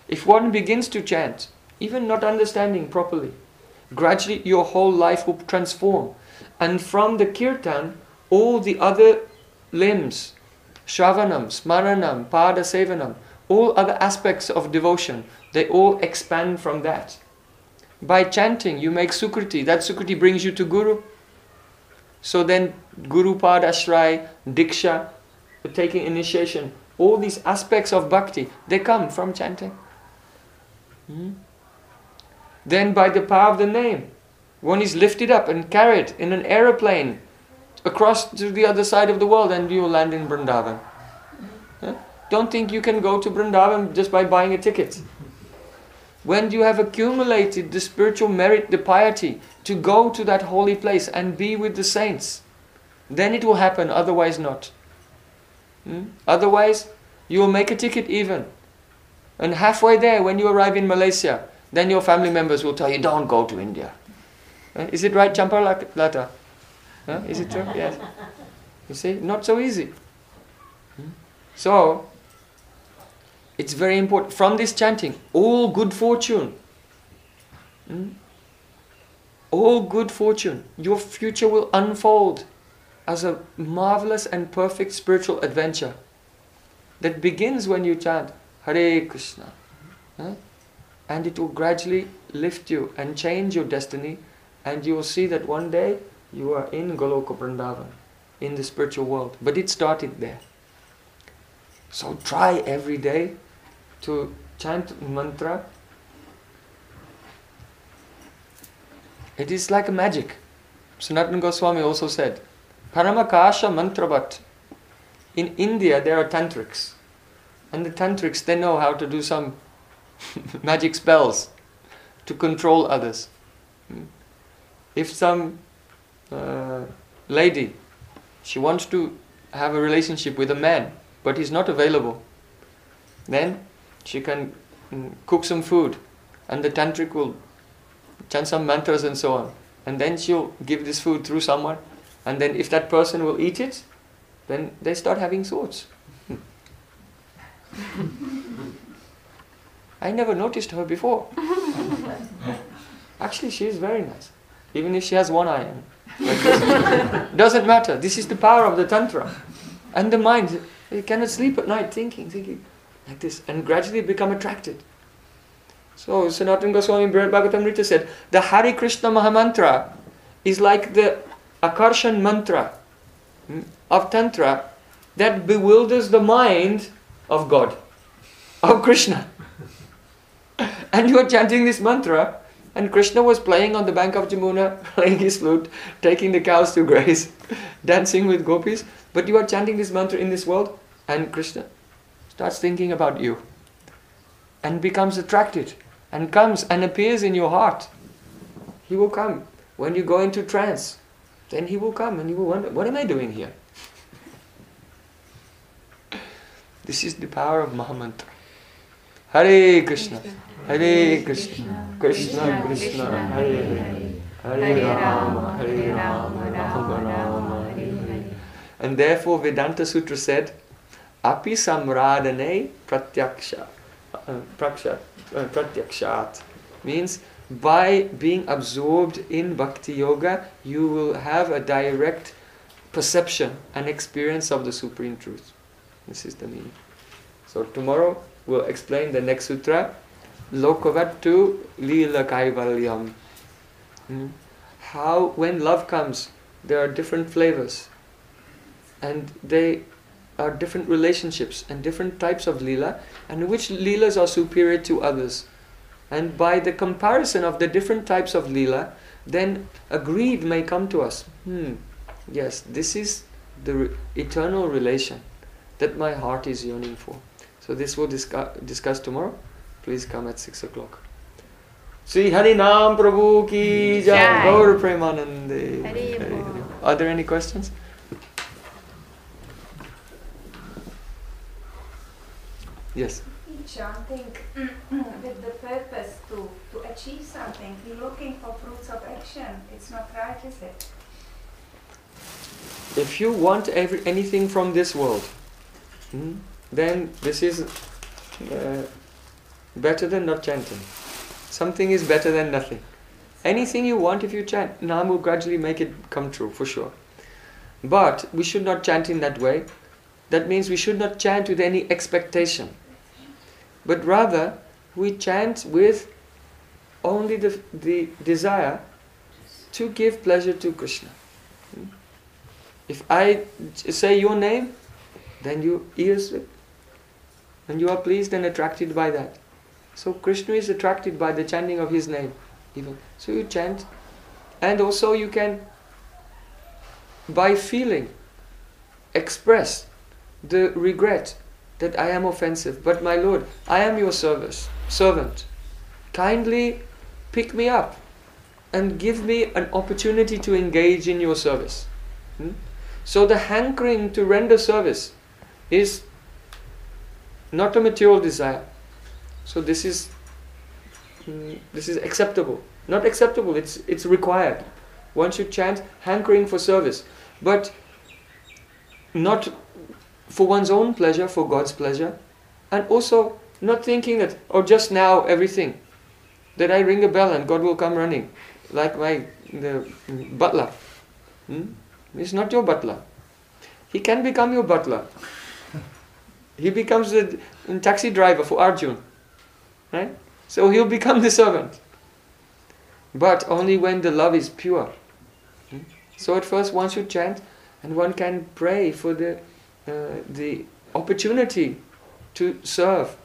If one begins to chant, even not understanding properly, gradually your whole life will transform. And from the kirtan, all the other limbs, Shravanam, Smaranam, Pada Sevanam, all other aspects of devotion, they all expand from that. By chanting, you make Sukriti. That Sukriti brings you to Guru. So then, Guru Pad Ashray, Diksha, taking initiation, all these aspects of bhakti, they come from chanting. Then by the power of the name, one is lifted up and carried in an aeroplane across to the other side of the world, and you will land in Vrindavan. Don't think you can go to Vrindavan just by buying a ticket. When you have accumulated the spiritual merit, the piety, to go to that holy place and be with the saints, then it will happen, otherwise not. Otherwise, you will make a ticket even. And halfway there, when you arrive in Malaysia, then your family members will tell you, don't go to India. Is it right, Champalata? Is it true? Yes. You see, not so easy. So, it's very important. From this chanting, all good fortune, all good fortune, your future will unfold as a marvelous and perfect spiritual adventure that begins when you chant Hare Krishna. And it will gradually lift you and change your destiny, and you will see that one day you are in Goloka Vrindavan, in the spiritual world. But it started there. So try every day to chant mantra. It is like a magic. Sanatana Goswami also said, Paramakasha mantravat. In India there are tantrics. And the tantrics, they know how to do some magic spells to control others. If some lady, she wants to have a relationship with a man, but he's not available, then she can cook some food, and the tantric will chant some mantras and so on, and then she'll give this food through someone, and then if that person will eat it, then they start having thoughts. I never noticed her before. Actually, she is very nice, even if she has one eye. Doesn't matter. This is the power of the tantra, and the mind. You cannot sleep at night thinking like this, and gradually become attracted. So Sanatana Goswami in Bhagavatamrita said, the Hare Krishna Mahamantra is like the Akarshan mantra of Tantra that bewilders the mind of God, of Krishna. And you are chanting this mantra, and Krishna was playing on the bank of Jamuna, playing his flute, taking the cows to graze, dancing with gopis. But you are chanting this mantra in this world, and Krishna starts thinking about you, and becomes attracted, and comes and appears in your heart. He will come. When you go into trance, then he will come and you will wonder, what am I doing here? This is the power of Mahamantra. Hare Krishna, Hare Krishna, Krishna Krishna, Hare Hare, Hare Rama, Hare Rama, Rama Rama, Hare Hare. And therefore Vedanta Sutra said, Api samradane pratyakshat, means by being absorbed in Bhakti Yoga, you will have a direct perception and experience of the Supreme Truth. This is the meaning. So tomorrow we'll explain the next sutra, Lokavattu Lila Kaivalyam. How, when love comes, there are different flavors. And they are different relationships and different types of lila, and which leelas are superior to others. And by the comparison of the different types of lila, then a greed may come to us. Yes, this is the eternal relation that my heart is yearning for. So this we'll discuss tomorrow. Please come at 6 o'clock. Sri Hari Nam Prabhu ki Jai. Gaur Premanande. Are there any questions? Yes. Chanting with the purpose to achieve something, we're looking for fruits of action. It's not right, is it? If you want anything from this world, then this is better than not chanting. Something is better than nothing. Anything you want, if you chant, Nam will gradually make it come true, for sure. But we should not chant in that way. That means we should not chant with any expectation. But rather, we chant with only the desire to give pleasure to Krishna. If I say your name, then you ears it, and you are pleased and attracted by that. So Krishna is attracted by the chanting of his name, even. So you chant, and also you can, by feeling, express the regret that I am offensive. But my Lord, I am your servant. Kindly pick me up and give me an opportunity to engage in your service. So the hankering to render service is not a material desire. So this is acceptable. Not acceptable, it's required. One should chant hankering for service, but not for one's own pleasure, for God's pleasure, and also not thinking that, just now everything, that I ring a bell and God will come running, like the butler. He's not your butler. He can become your butler. He becomes the taxi driver for Arjun, right? So he'll become the servant, but only when the love is pure. So at first one should chant, and one can pray for the opportunity to serve.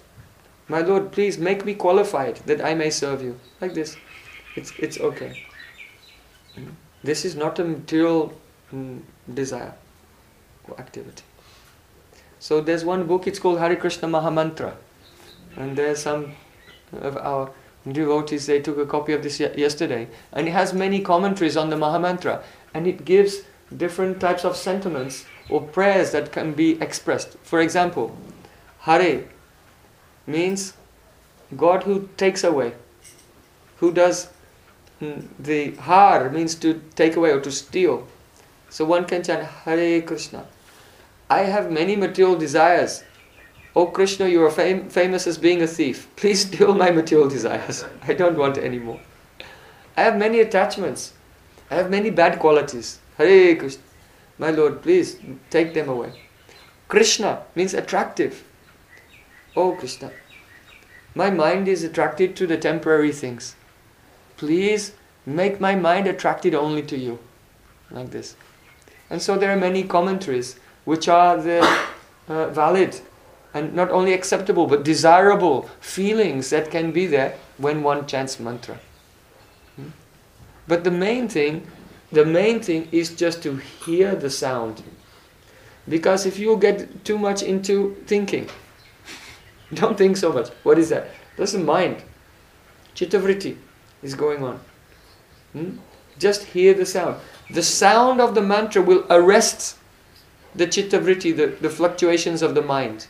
My Lord, please make me qualified that I may serve you. Like this. It's okay. This is not a material desire or activity. So there's one book, it's called Hare Krishna Mahamantra. And there's some of our devotees, they took a copy of this yesterday. And it has many commentaries on the Mahamantra. And it gives different types of sentiments or prayers that can be expressed. For example, Hare means God who takes away. Who does the har means to take away or to steal. So one can chant Hare Krishna. I have many material desires. Oh Krishna, you are famous as being a thief. Please steal my material desires. I don't want any more. I have many attachments. I have many bad qualities. Hare Krishna. My Lord, please take them away. Krishna means attractive. Oh Krishna, my mind is attracted to the temporary things. Please make my mind attracted only to you. Like this. And so there are many commentaries which are the valid and not only acceptable but desirable feelings that can be there when one chants mantra. But the main thing is just to hear the sound. Because if you get too much into thinking, don't think so much. What is that? That's the mind. Chittavritti is going on. Just hear the sound. The sound of the mantra will arrest the chittavritti, the fluctuations of the mind.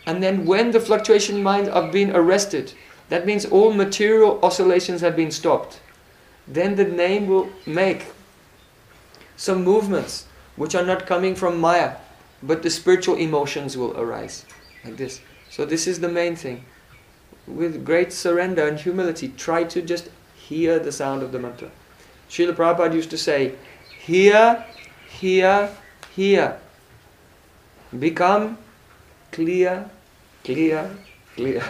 And then when the fluctuation mind have been arrested, that means all material oscillations have been stopped. Then the name will make some movements which are not coming from Maya, but the spiritual emotions will arise, like this. So this is the main thing. With great surrender and humility, try to just hear the sound of the mantra. Srila Prabhupada used to say, hear, hear, hear. Become clear, clear, clear.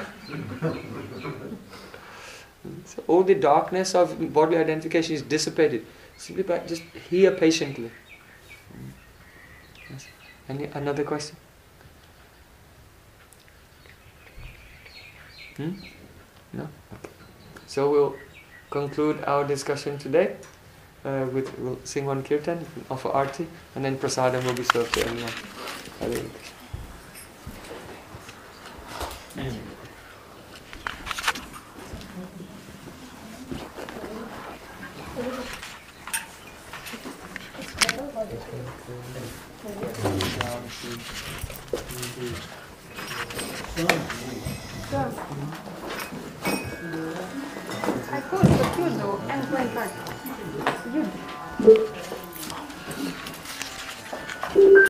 So all the darkness of bodily identification is dissipated simply by just hear patiently. Yes. Another question? No? Okay. So we'll conclude our discussion today. We'll sing one kirtan, offer arti, and then prasadam will be served to everyone. Hare Krishna. I could, but you do. I'm going back. You do.